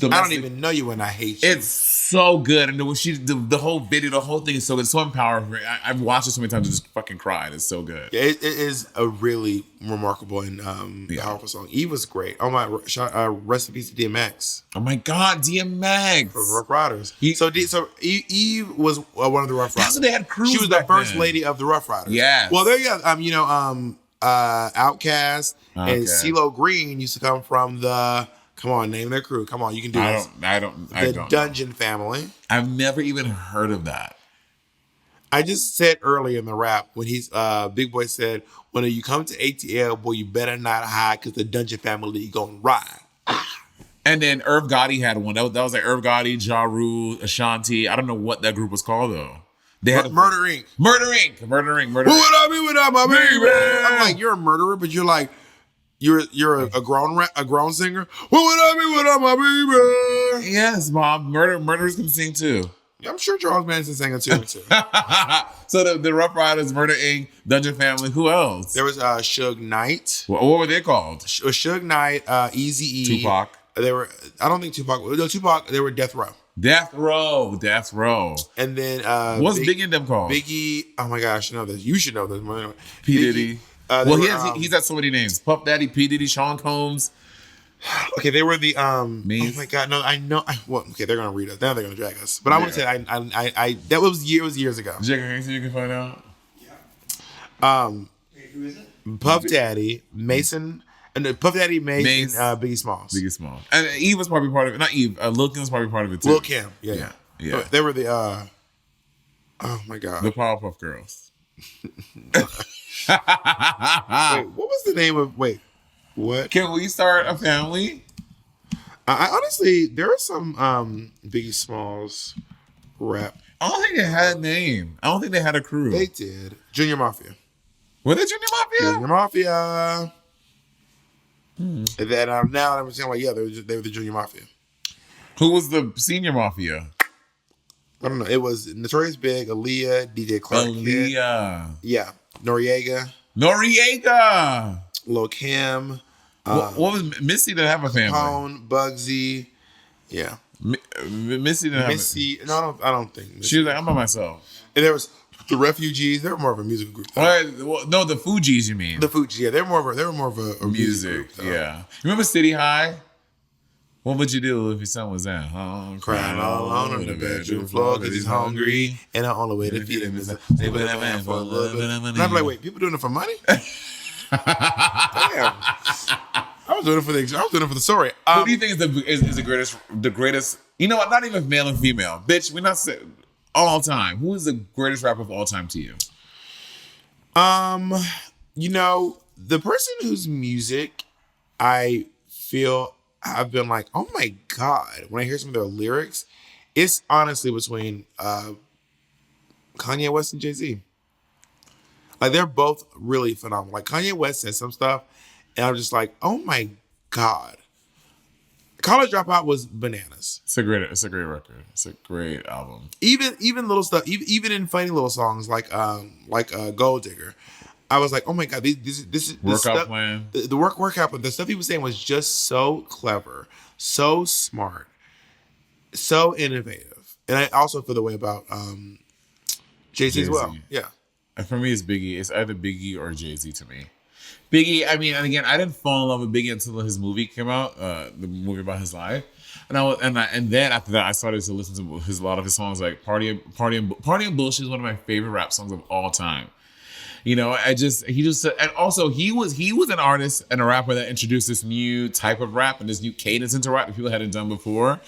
B: don't even know you and I hate you.
A: It's so good, and the whole video, the whole thing is so good, so empowering. I've watched it so many times, and just fucking cried. It's so good.
B: It is a really remarkable and powerful song. Eve was great. Oh my, rest in peace to DMX.
A: Oh my God, DMX.
B: For Rough Riders. So Eve was one of the Rough Riders.
A: That's what they had crews.
B: She was the first lady of the Rough Riders.
A: Yeah.
B: Well, there you go. Outkast and CeeLo Green used to come from the. Come on, name their crew. Come on, you can do this.
A: I don't
B: The Dungeon Family.
A: I've never even heard of that.
B: I just said earlier in the rap when Big Boy said, when you come to ATL, boy, you better not hide because the Dungeon Family gonna ride.
A: And then Irv Gotti had one. That was like Irv Gotti, Ja Rule, Ashanti. I don't know what that group was called though. They had
B: Murder Inc.
A: Murder Inc. Who would
B: I be without my baby? I'm like, you're a murderer, but you're like, you're a grown singer. What would I be without my baby?
A: Yes, Mom. Murderers can sing too.
B: Yeah, I'm sure Charles Manson sang it too.
A: So the Rough Riders, Murder Inc., Dungeon Family. Who else?
B: There was Suge Knight.
A: What were they called?
B: Suge Knight, Eazy-E.
A: Tupac.
B: They were. I don't think Tupac. No, Tupac. They were Death Row.
A: Death Row. And
B: then
A: what's Biggie and them called?
B: Biggie. Oh my gosh, I know this. You should know this.
A: P Diddy. He's got so many names. Puff Daddy, P Diddy, Sean Combs.
B: Okay, they were the
A: Me.
B: Oh my God, no, I know. Okay, they're gonna read us. Now they're gonna drag us. But I want to say, I that was years ago.
A: Jake, so you can find out.
B: Yeah.
C: Wait, who is it?
B: Puff Daddy, Mason, and Puff Daddy, Mason, Biggie Smalls.
A: Biggie Smalls, and Eve was probably part of it. Not Eve. Lil Kim was probably part of it too.
B: Lil Kim, yeah. They were the. Oh my God.
A: The Powerpuff Girls.
B: Wait, what was the name of? Wait. What?
A: Can we start a family?
B: I honestly, there are some Biggie Smalls rap.
A: I don't think they had a name. I don't think they had a crew.
B: They did. Junior Mafia.
A: Were they Junior Mafia?
B: Junior Mafia. And then now I'm saying like, yeah, they were the Junior Mafia.
A: Who was the Senior Mafia?
B: I don't know. It was Notorious Big, Aaliyah, DJ Clark.
A: Aaliyah.
B: Yeah. Noriega. Lil Kim.
A: What was Missy? Didn't have a family.
B: Capone, Bugsy. Yeah.
A: Missy didn't have
B: Missy. No, I don't think. Missy.
A: She was like, I'm by myself.
B: And there was the Refugees. They were more of a musical group.
A: No, the Fugees. You mean
B: the Fugees? Yeah, they were more of a
A: music group. Yeah. You remember City High? What would you do if your son was at home
B: crying all alone on the bedroom floor because he's hungry and the only way to feed him is to sleep with a man for a little bit of money? And I'm like, wait, people doing it for money? Damn. I was doing it for the story.
A: Who do you think is the greatest? You know what? Not even male and female, bitch. We're not saying all time. Who is the greatest rapper of all time to you?
B: You know, the person whose music I feel I've been like, oh my God, when I hear some of their lyrics, it's honestly between Kanye West and Jay-Z. Like, they're both really phenomenal. Like, Kanye West says some stuff, and I'm just like, oh my God. College Dropout was bananas.
A: It's a great record. It's a great album.
B: Even little stuff, even in funny little songs like Gold Digger, I was like, oh my God, this
A: workout
B: stuff,
A: plan.
B: The workout plan. The stuff he was saying was just so clever, so smart, so innovative. And I also feel the way about Jay-Z as well. Yeah.
A: And for me, it's Biggie. It's either Biggie or Jay-Z to me. Biggie, I mean, and again, I didn't fall in love with Biggie until his movie came out, the movie about his life. And then after that, I started to listen to a lot of his songs, like Party and Bullshit is one of my favorite rap songs of all time. You know, and also he was an artist and a rapper that introduced this new type of rap and this new cadence into rap that people hadn't done before.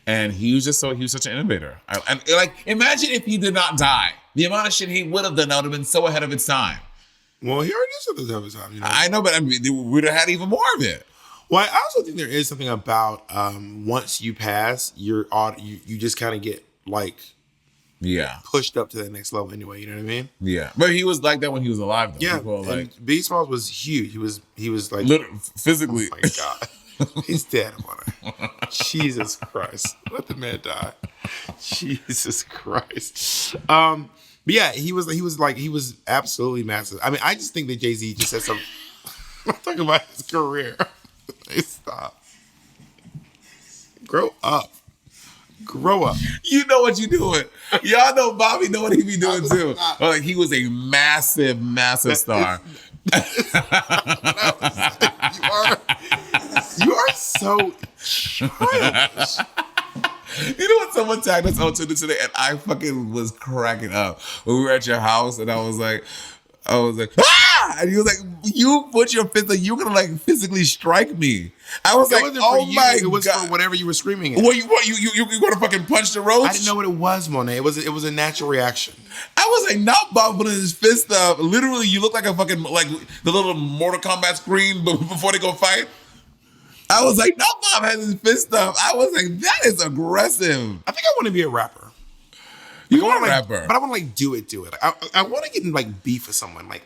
A: And he was such an innovator. And like, imagine if he did not die. The amount of shit he would have done that would have been so ahead of its time.
B: Well, he already is at the top of his time. You know?
A: I know, but I mean, we would have had even more of it.
B: Well, I also think there is something about once you pass, you just kind of get like pushed up to the next level anyway. You know what I mean?
A: Yeah, but he was like that when he was alive. Though.
B: Yeah,
A: People, like,
B: Biggie Smalls was huge. He was like
A: physically.
B: Oh my God, he's dead. Jesus Christ, let the man die. Jesus Christ. But yeah, he was absolutely massive. I mean, I just think that Jay-Z just said something. I'm talking about his career. Stop. Grow up.
A: You know what you're doing. Y'all know Bobby know what he be doing too. Like, he was a massive star.
B: You are so childish.
A: You know what? Someone tagged us on Twitter today, and I fucking was cracking up when we were at your house, and I was like, ah! And he was like, you put your fist, like, you're gonna like physically strike me. I was like, oh my God.
B: It was for whatever you were screaming at.
A: What you gonna fucking punch the roach?
B: I didn't know what it was, Monet. It was a natural reaction.
A: I was like, not Bob putting his fist up. Literally, you look like a fucking, like the little Mortal Kombat screen before they go fight. I was like, not Bob has his fist up. I was like, that is aggressive.
B: I think I want to be a rapper.
A: You want a rapper.
B: But I want to like do it. Like, I want to get in like beef with someone. Like,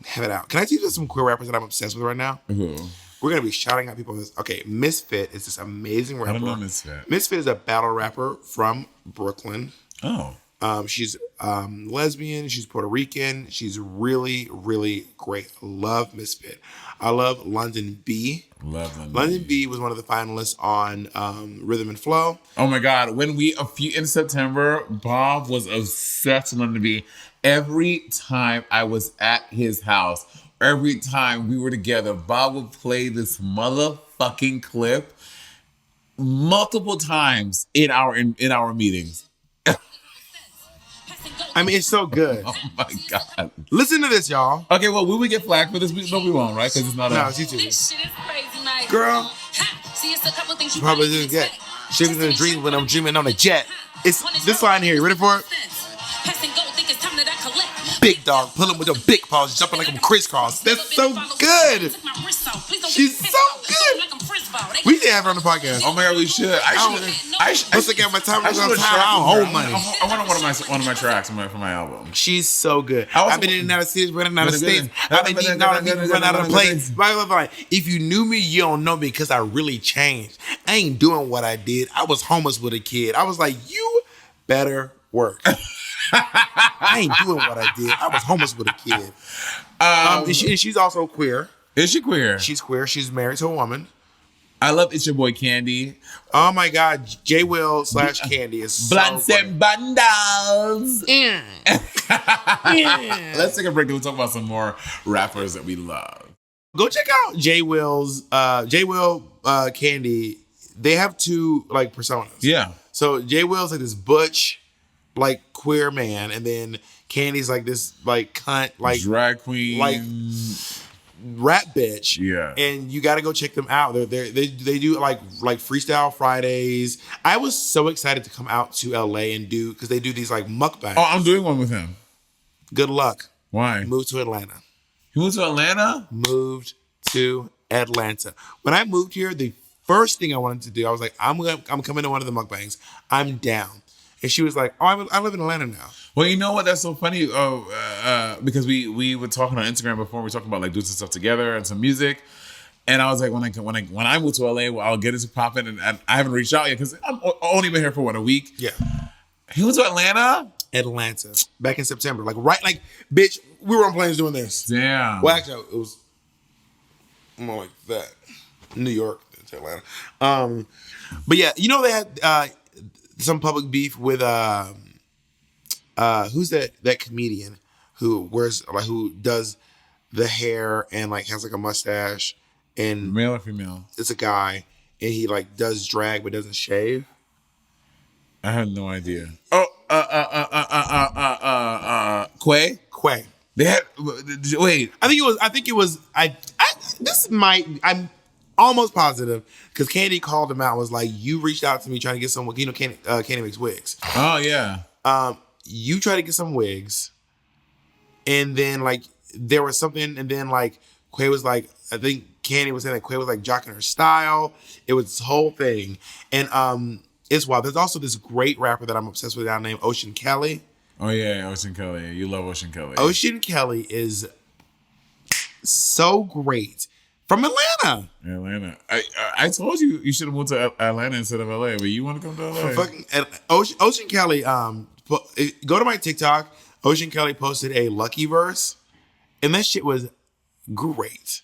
B: have it out. Can I tell you some queer rappers that I'm obsessed with right now? Mm-hmm. We're going to be shouting out people on this. Okay, Misfit is this amazing rapper.
A: I don't know Misfit.
B: Misfit is a battle rapper from Brooklyn.
A: Oh.
B: She's lesbian. She's Puerto Rican. She's really, really great. Love Misfit. I love London B. London B was one of the finalists on Rhythm and Flow.
A: Oh my God! In September, Bob was obsessed with London B. Every time I was at his house, every time we were together, Bob would play this motherfucking clip multiple times in our meetings.
B: I mean, it's so good.
A: Oh my God.
B: Listen to this, y'all.
A: Okay, well, will we get flagged for this? No, we won't, right? Because it's not
B: No, it's YouTube.
D: This shit is crazy, man.
B: Girl.
D: See, it's a couple things you
B: probably didn't get. She was in a dream when I'm dreaming on a jet. It's this line here. You ready for it? Big dog, pulling with your big paws, jumping like I'm crisscross. That's so good. She's so good. We should have her on the podcast.
A: Oh my God, we should. I should.
B: Let's look at my time. I don't hold money.
A: I want one of my tracks for my album.
B: She's so good. I've been in and out of cities, running out of states. I've been eating out of people, running out of places. If you knew me, you don't know me because I really changed. I ain't doing what I did. I was homeless with a kid. I was like, you better work. I ain't doing what I did. I was homeless with a kid. And she's also queer.
A: Is she queer?
B: She's queer. She's married to a woman.
A: I love It's Your Boy Candy.
B: Oh my God, J Will / Candy is so
A: Blunts and Bundles. Let's take a break and we'll talk about some more rappers that we love.
B: Go check out J Will Candy. They have two like personas.
A: Yeah.
B: So J Will's like this butch, like queer man, and then Candy's like this like cunt, like
A: drag queen,
B: like rap bitch.
A: Yeah.
B: And you got to go check them out. They do like Freestyle Fridays. I was so excited to come out to LA and because they do these like mukbangs.
A: Oh, I'm doing one with him.
B: Good luck.
A: Why?
B: Moved to Atlanta.
A: You moved to Atlanta?
B: Moved to Atlanta. When I moved here, the first thing I wanted to do, I was like, I'm coming to one of the mukbangs. I'm down. And she was like, oh, I live in Atlanta now.
A: Well, you know what? That's so funny. Because we were talking on Instagram before. We were talking about like doing some stuff together and some music. And I was like, when I move to LA, well, I'll get into popping. And I haven't reached out yet because I've only been here for a week.
B: Yeah.
A: He went to Atlanta?
B: Atlanta. Back in September. Bitch, we were on planes doing this.
A: Damn.
B: Well, actually, it was more like that. New York to Atlanta. But yeah, you know they had some public beef with who's that comedian who does the hair and like has like a mustache and
A: male or female?
B: It's a guy and he like does drag but doesn't shave.
A: I have no idea. Oh, Quay.
B: They had wait. I think it was. almost positive because Candy called him out and was like, you reached out to me trying to get some, Candy makes wigs.
A: Oh, yeah.
B: You tried to get some wigs and then like there was something and then like Quay was like, I think Candy was saying that Quay was like jocking her style. It was this whole thing. And it's wild. There's also this great rapper that I'm obsessed with now named Ocean Kelly.
A: Oh, yeah, Ocean Kelly. You love Ocean Kelly.
B: Ocean Kelly is so great. From Atlanta.
A: Atlanta. I told you you should have moved to Atlanta instead of LA, but you want to come to LA.
B: Ocean Kelly, go to my TikTok. Ocean Kelly posted a Lucky verse, and that shit was great.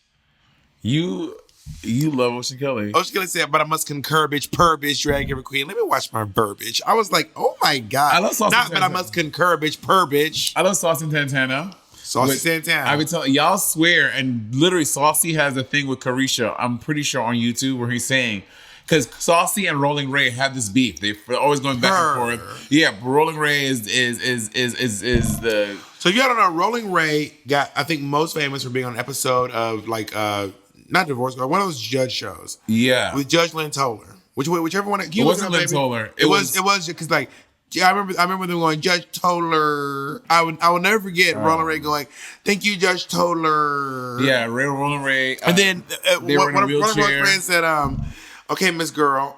A: You love Ocean Kelly.
B: Ocean Kelly said, but I must concur, bitch, per bitch, drag every queen. Let me watch my verbiage. I was like, oh my God.
A: I love Saucy
B: Not,
A: Santana.
B: but I must concur, bitch, per bitch.
A: I love Saucy Santana.
B: Saucy Santana.
A: I be telling y'all swear, and literally Saucy has a thing with Carisha. I'm pretty sure on YouTube where he's saying, because Saucy and Rolling Ray have this beef. They're always going back and forth. Yeah, Rolling Ray is the.
B: So if you don't know, Rolling Ray got, I think, most famous for being on an episode of like not Divorce Girl, one of those judge shows.
A: Yeah,
B: with Judge Lynn Toler. Whichever one.
A: It wasn't Lynn Toler.
B: It was because like. Yeah, I remember them going, Judge Toler. I will never forget Rolling Ray going, thank you, Judge Toler.
A: Yeah, Rolling Ray.
B: And then one of my friends said, okay, Miss Girl,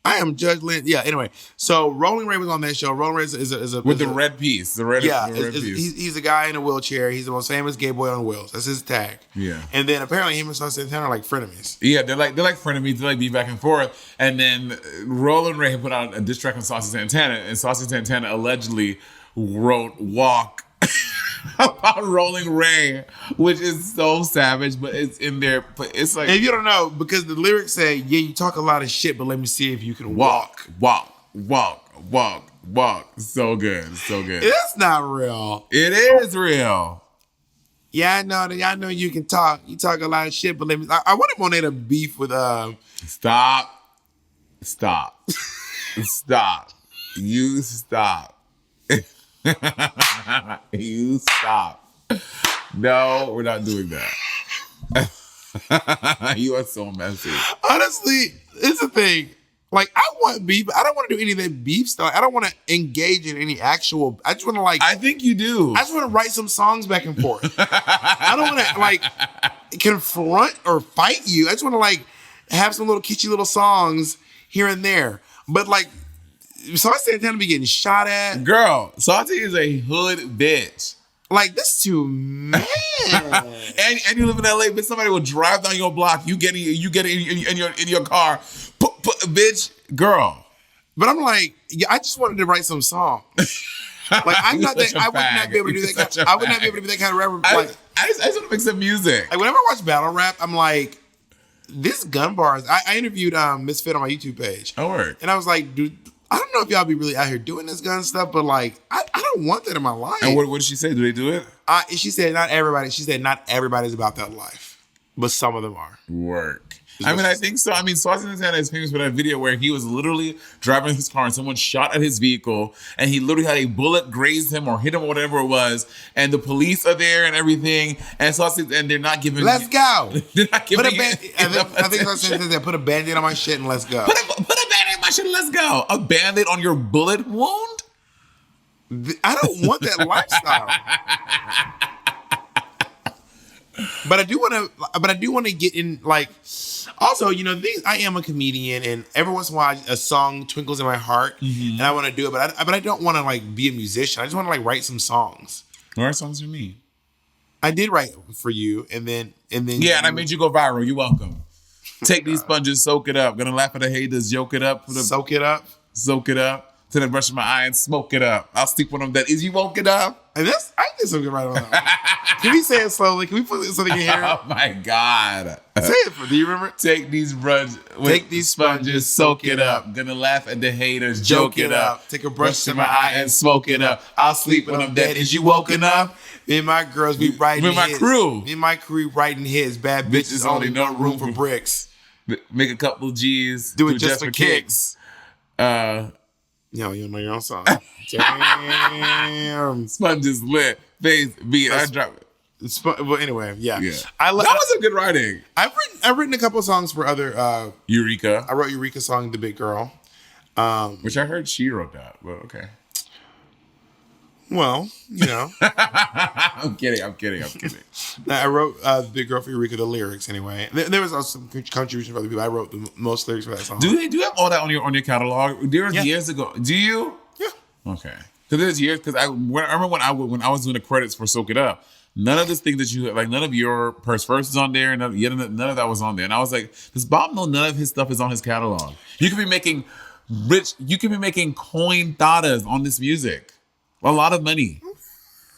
B: I am Judge Lynn. Yeah, anyway. So Rolling Ray was on that show. Rolling Ray is a
A: with the red piece. The red piece.
B: He's a guy in a wheelchair. He's the most famous gay boy on wheels. That's his tag.
A: Yeah.
B: And then apparently him and Saucy Santana are like frenemies.
A: Yeah, they're like frenemies. They like be back and forth. And then Rolling Ray put out a diss track on Saucy Santana, and Saucy Santana allegedly wrote "Walk" about Rolling Ray, which is so savage, but it's in there. But it's like,
B: if you don't know, because the lyrics say, yeah, you talk a lot of shit, but let me see if you can walk.
A: So good. So good.
B: It's not real.
A: It is real.
B: Yeah, I know that. I know you can talk. You talk a lot of shit, but let me. I wanted Monet to beef with
A: Stop. You stop. You stop. No, we're not doing that. You are so messy.
B: Honestly, it's the thing. Like, I want beef. I don't want to do any of that beef stuff. I don't want to engage in any actual. I just want to like.
A: I think you do.
B: I just want to write some songs back and forth. I don't want to like confront or fight you. I just want to like have some little kitschy little songs here and there. But like, Saucy Santana be getting shot at.
A: Girl, Saucy is a hood bitch.
B: Like, this too man.
A: and you live in LA, but somebody will drive down your block. You get in your car, bitch, girl.
B: But I'm like, yeah, I just wanted to write some songs. Like, I'm not that. I would not be able to do that. I would not be able to be that kind of rapper. Like,
A: I just want to make some music.
B: Like, whenever I watch battle rap, I'm like, this gun bars. I interviewed Misfit on my YouTube page.
A: Oh, word.
B: And I was like, dude, I don't know if y'all be really out here doing this gun stuff, but like, I don't want that in my life.
A: And what did she say? Do they do it?
B: She said not everybody. She said not everybody's about that life, but some of them are.
A: Work. I mean, I think so. I mean, Saucy Santana is famous for that video where he was literally driving his car and someone shot at his vehicle and he literally had a bullet graze him or hit him or whatever it was. And the police are there and everything. And they're not giving.
B: Let's go.
A: They're not giving.
B: I think Saucy Santana said, put a Band-Aid on my shit and let's go.
A: Put a Band-Aid on my shit and let's go. A Band-Aid on your bullet wound?
B: I don't want that lifestyle. But I do want to get in, like, also, you know, I am a comedian, and every once in a while a song twinkles in my heart, and I want to do it, but I don't want to like be a musician. I just want to like write some songs.
A: What songs for me?
B: I did write for you, and then
A: yeah, and I made you go viral. You're welcome. Take these sponges, soak it up. Gonna laugh at the haters, yoke it up.
B: Soak it up.
A: To the brush of my eye and smoke it up. I'll sleep with them that is you woke it up.
B: And I did something right on that. Can we say it slowly? Can we put it so they can hear it?
A: Oh my God.
B: Say it. Do you remember?
A: Take these sponges, soak it up. Gonna laugh at the haters, joke it up.
B: Take a brush to my eye and smoke it up. I'll sleep with them dead. Is you woken up? Me and my girls be writing hits.
A: Me and my crew
B: writing hits. Bad bitches only no room for bricks.
A: Make a couple G's.
B: Do it just for kicks. Yo, you know your own song. Damn.
A: Sponges lit. Face beat. I drop it.
B: Well, anyway, yeah.
A: That was a good writing.
B: I've written a couple of songs for other.
A: Eureka.
B: I wrote Eureka's song, "The Big Girl,"
A: which I heard she wrote that. But okay.
B: Well, you know.
A: I'm kidding.
B: I wrote "The Big Girl" for Eureka, the lyrics anyway. There was also some contribution from other people. I wrote the most lyrics for that song.
A: Do you have all that on your catalog? There was years ago. Do you?
B: Yeah.
A: Okay. Because there's years. Because I remember when I was doing the credits for "Soak It Up." None of this thing that you like, none of your first verses on there, none of that was on there. And I was like, does Bob know none of his stuff is on his catalog? You could be making coin tadas on this music. A lot of money.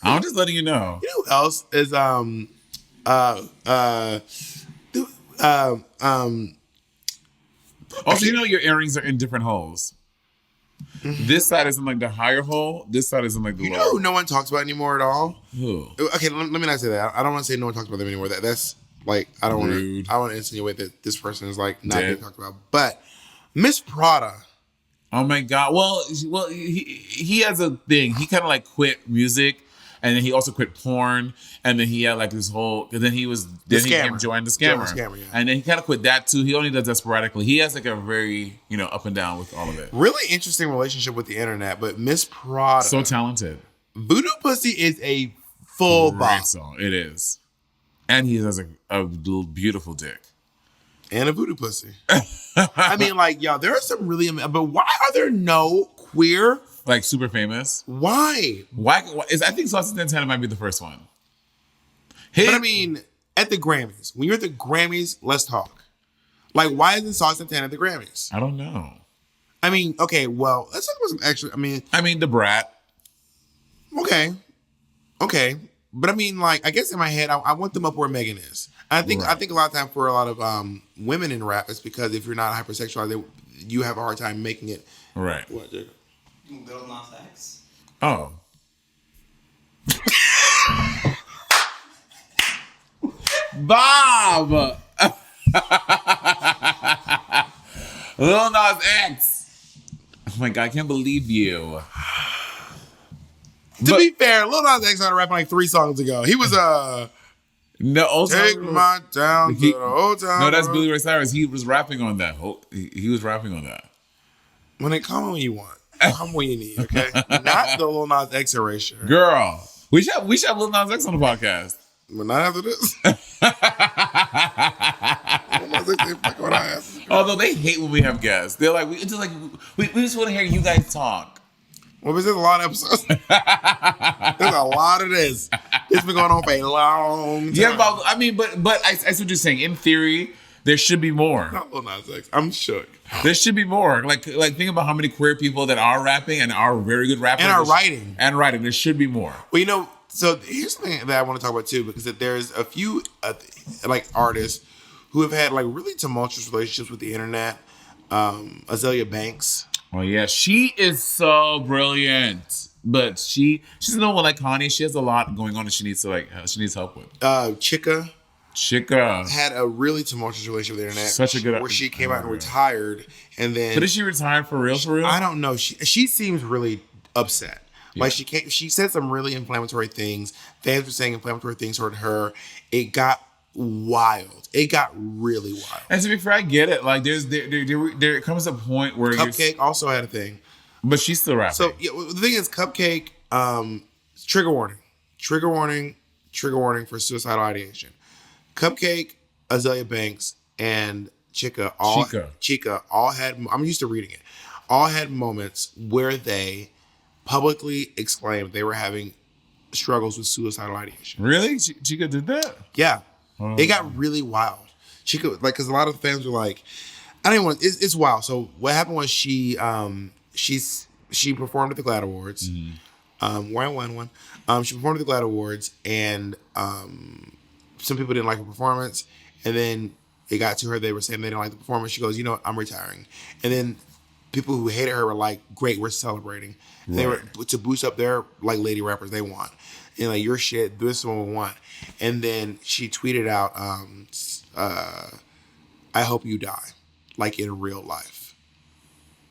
A: I'm just letting you know.
B: You know who else is
A: also, you know your earrings are in different holes. Mm-hmm. This side is in like the higher hole. This side is in like the lower.
B: You know who no one talks about anymore at all?
A: Who?
B: Okay, let me not say that. I don't want to say no one talks about them anymore. That's like I don't want to. I want to insinuate that this person is like not being talked about. But Miss Prada.
A: Oh my God! Well, he has a thing. He kind of like quit music, and then he also quit porn, and then he had like this whole. And then he joined the scammer,
B: yeah.
A: And then he kind of quit that too. He only does that sporadically. He has like a very up and down with all of it.
B: Really interesting relationship with the internet, but Miss Prada,
A: so talented.
B: Voodoo Pussy is a full bop
A: song. It is, and he has a beautiful dick.
B: And a voodoo pussy. I mean, like, y'all, there are some really, but why are there no queer?
A: Like, super famous?
B: Why?
A: I think Saucy Santana might be the first one.
B: But I mean, at the Grammys, when you're at the Grammys, let's talk. Like, why isn't Saucy Santana at the Grammys?
A: I don't know.
B: I mean, okay, well, let's talk about some extra,
A: I mean, the Brat.
B: Okay. But I mean, like, I guess in my head, I want them up where Megan is. I think a lot of time for a lot of women in rap, it's because if you're not hypersexualized, you have a hard time making it.
A: Right.
B: What, Jacob?
C: Little Nas X.
A: Oh. Bob! Lil Nas X! Oh my God, I can't believe you.
B: To be fair, Lil Nas X started rapping like 3 songs ago. He was
A: no, also
B: take my town to the old town.
A: No, that's Billy Ray Cyrus. He was rapping on that. He was rapping on that.
B: When they come when you want, come when you need. Okay, not the Lil Nas X erasure.
A: Girl, we should have Lil Nas X on the podcast.
B: But not after this.
A: Although they hate when we have guests, they're like, we just want to hear you guys talk.
B: Well, there's a lot of episodes. There's a lot of this. It's been going on for a long time.
A: Yeah, but I see what you're saying. In theory, there should be more.
B: Not Lil Nas X. I'm shook.
A: There should be more. Like think about how many queer people that are rapping and are very good rappers
B: and are writing.
A: There should be more.
B: Well, so here's the thing that I want to talk about too, because there's a few like artists who have had like really tumultuous relationships with the internet. Azalea Banks.
A: Oh yeah, she is so brilliant, but she's no one like Kanye. She has a lot going on that she needs help with.
B: Chika had a really tumultuous relationship with the internet.
A: Such a good
B: where she came out and retired, and then.
A: But is she retired for real? For real?
B: I don't know. She seems really upset. Yeah. Like she said some really inflammatory things. Fans were saying inflammatory things toward her. It got wild. It got really wild.
A: And to be fair, I get it. Like there comes a point where
B: Cupcake also had a thing,
A: but she's still rapping.
B: So yeah, the thing is, Cupcake, trigger warning for suicidal ideation. Cupcake, Azalea Banks, and Chika all had. I'm used to reading it. All had moments where they publicly exclaimed they were having struggles with suicidal ideation.
A: Really? Chika did that?
B: Yeah. It got really wild. Chika, because a lot of fans were like, I don't even want. It's wild. So what happened was she performed at the GLAAD Awards. Mm-hmm. Where I won one. She performed at the GLAAD Awards, and some people didn't like her performance. And then it got to her. They were saying they didn't like the performance. She goes, I'm retiring. And then people who hated her were like, great, we're celebrating. Right. They were to boost up their like lady rappers they want. And like, your shit, this is what we want. And then she tweeted out, I hope you die, like in real life.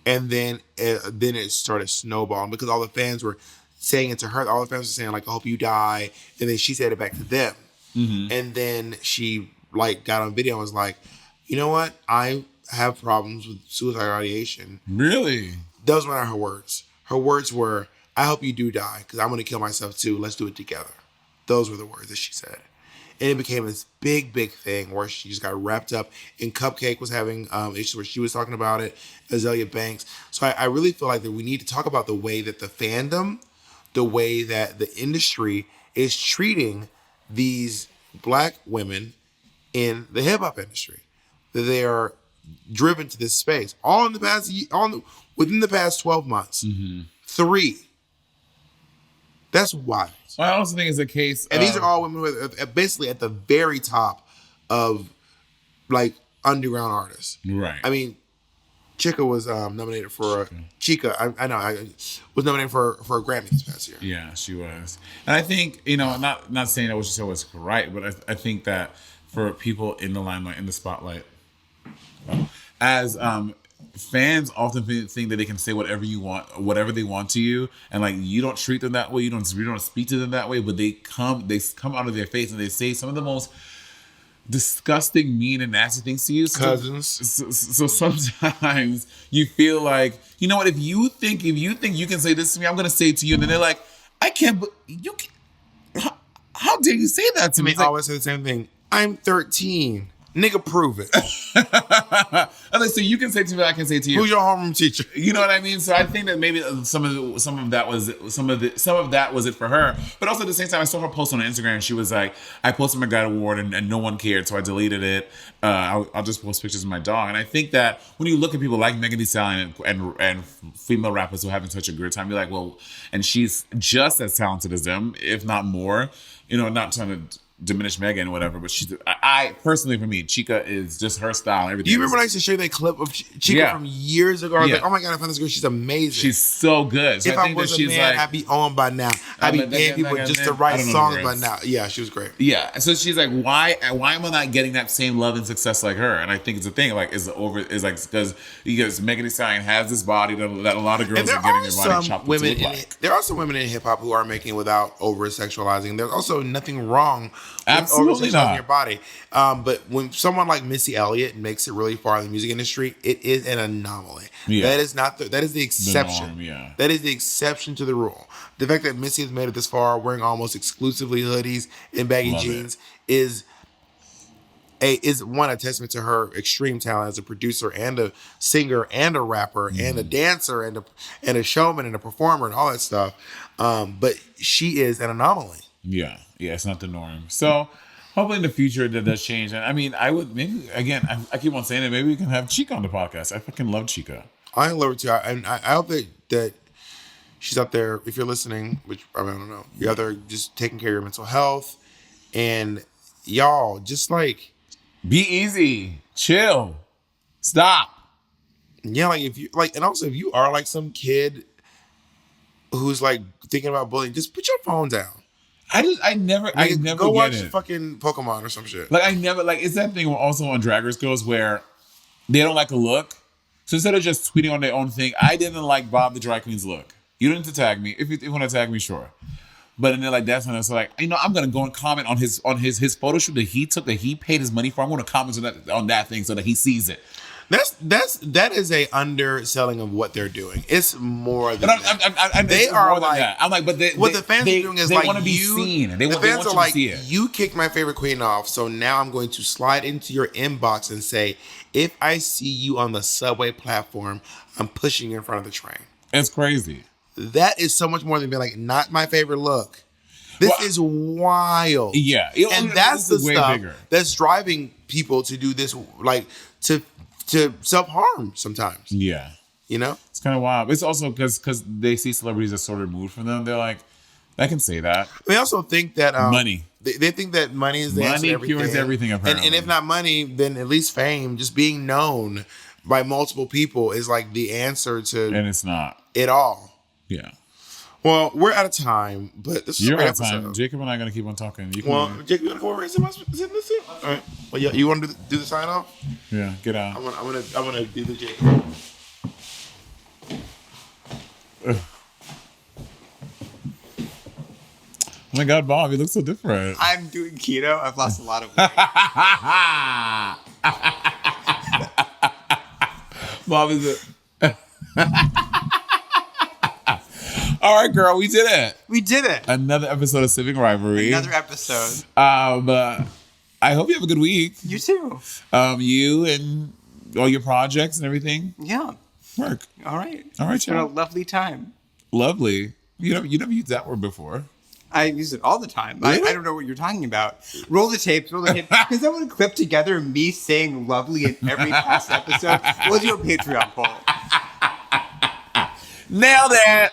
B: And then it started snowballing because all the fans were saying it to her. All the fans were saying like, I hope you die. And then she said it back to them. And then she like got on video and was like, you know what? I have problems with suicidal ideation.
A: Really?
B: Those were not her words. Her words were, I hope you do die because I'm going to kill myself too. Let's do it together. Those were the words that she said. And it became this big, big thing where she just got wrapped up. And Cupcake was having issues where she was talking about it, Azalea Banks. So I really feel like that we need to talk about the way that the fandom, the way that the industry is treating these black women in the hip hop industry. That they are driven to this space. Within the past 12 months. 3. That's wild.
A: Well, I also think it's a case
B: and these are all women who are basically at the very top of like underground artists.
A: Right.
B: I mean, Chica was nominated for Chica. I know. Was nominated for a Grammy this past year.
A: Yeah, she was. And I think, you know, not saying that what she said was right, but I think that for people in the limelight, in the spotlight, as fans often think that they can say whatever they want to you, and like you don't treat them that way, you don't speak to them that way, but they come out of their face and they say some of the most disgusting, mean, and nasty things to you.
B: Cousins.
A: So sometimes you feel like, you know what? If you think you can say this to me, I'm gonna say it to you, and then they're like, I can't. But you can. How dare you say that to me?
B: I always say the same thing. I'm 13. Nigga, prove it.
A: I like, so you can say to me, I can say to you.
B: Who's your homeroom teacher?
A: You know what I mean? So I think that maybe some of that was it for her. But also at the same time, I saw her post on Instagram. She was like, I posted my God award and no one cared, so I deleted it. I'll just post pictures of my dog. And I think that when you look at people like Megan Thee Stallion and female rappers who are having such a good time, you're like, well, and she's just as talented as them, if not more. You know, not trying to diminish Megan or whatever, but I personally, for me, Chica is just her style and everything.
B: You remember when I used to show you that clip of Chica from years ago? I was like, oh my God, I found this girl. She's amazing.
A: She's so good. So
B: if I was a man, I'd be on by now. I'd be paying people just to write songs by now. Yeah, she was great.
A: Yeah. So she's like, why am I not getting that same love and success like her? And I think it's a thing, like, because Megan Thee Stallion has this body that a lot of girls are getting their body chopped up.
B: There are some women in hip hop who are making without over sexualizing. There's also nothing wrong
A: absolutely not
B: your body. But when someone like Missy Elliott makes it really far in the music industry, it is an anomaly.
A: Yeah.
B: That is not that is the exception.
A: The norm, yeah.
B: That is the exception to the rule. The fact that Missy has made it this far, wearing almost exclusively hoodies and baggy jeans, is a testament to her extreme talent as a producer and a singer and a rapper and a dancer and a showman and a performer and all that stuff. But she is an anomaly.
A: Yeah, it's not the norm. So hopefully in the future that does change. And I mean, I would maybe again. I keep on saying it. Maybe we can have Chica on the podcast. I fucking love Chica.
B: I love her too. And I hope that she's out there. If you're listening, which I don't know, you're out there just taking care of your mental health, and y'all just like
A: be easy, chill, stop.
B: Yeah, like if you like, and also if you are like some kid who's like thinking about bullying, just put your phone down.
A: I never
B: go watch
A: get it.
B: Fucking Pokemon or some shit.
A: Like I never it's that thing also on Drag Race Girls where they don't like a look. So instead of just tweeting on their own thing, I didn't like Bob the Drag Queen's look. You don't need to tag me. If you want to tag me, sure. But then they're like, that's when it's like, I'm gonna go and comment on his photo shoot that he took, that he paid his money for. I'm gonna comment on that thing so that he sees it.
B: That is a underselling of what they're doing. It's more than that. They are like that.
A: I'm like, but
B: what the fans are doing is they like
A: want to be seen. The
B: fans are like, you kicked my favorite queen off, so now I'm going to slide into your inbox and say, if I see you on the subway platform, I'm pushing you in front of the train.
A: It's crazy.
B: That is so much more than being like, not my favorite look. This is wild.
A: Yeah.
B: And that's the stuff that's driving people to do this, like to self-harm sometimes.
A: Yeah.
B: You know?
A: It's kind of wild. It's also because they see celebrities as sort of removed from them. They're like, I can say that.
B: They also think that
A: money.
B: They think that money is the answer to everything.
A: Money cures everything, apparently.
B: And if not money, then at least fame, just being known by multiple people is like the answer to...
A: And it's not.
B: It all.
A: Yeah.
B: Well, we're out of time, but this is a great episode.
A: Jacob and I are going to keep on talking.
B: Jacob, you want to go over and sit this in? All right. Well, yeah, you want to do the sign off?
A: Yeah, get out.
B: I'm gonna do the Jacob.
A: Oh my God, Bob, you look so different.
C: I'm doing keto. I've lost a lot of weight.
A: Bob is All right, girl, we did it.
C: We did it.
A: Another episode of Sibling Rivalry.
C: Another episode.
A: I hope you have a good week.
C: You too.
A: You and all your projects and everything.
C: Yeah.
A: Work.
C: All right.
A: All right,
C: It's been a
A: y'all.
C: lovely time.
A: Lovely. You never used that word before.
C: I use it all the time.
A: Really?
C: I don't know what you're talking about. Roll the tapes. Because I want to clip together me saying lovely in every past episode. We'll do a Patreon poll.
A: Nailed it.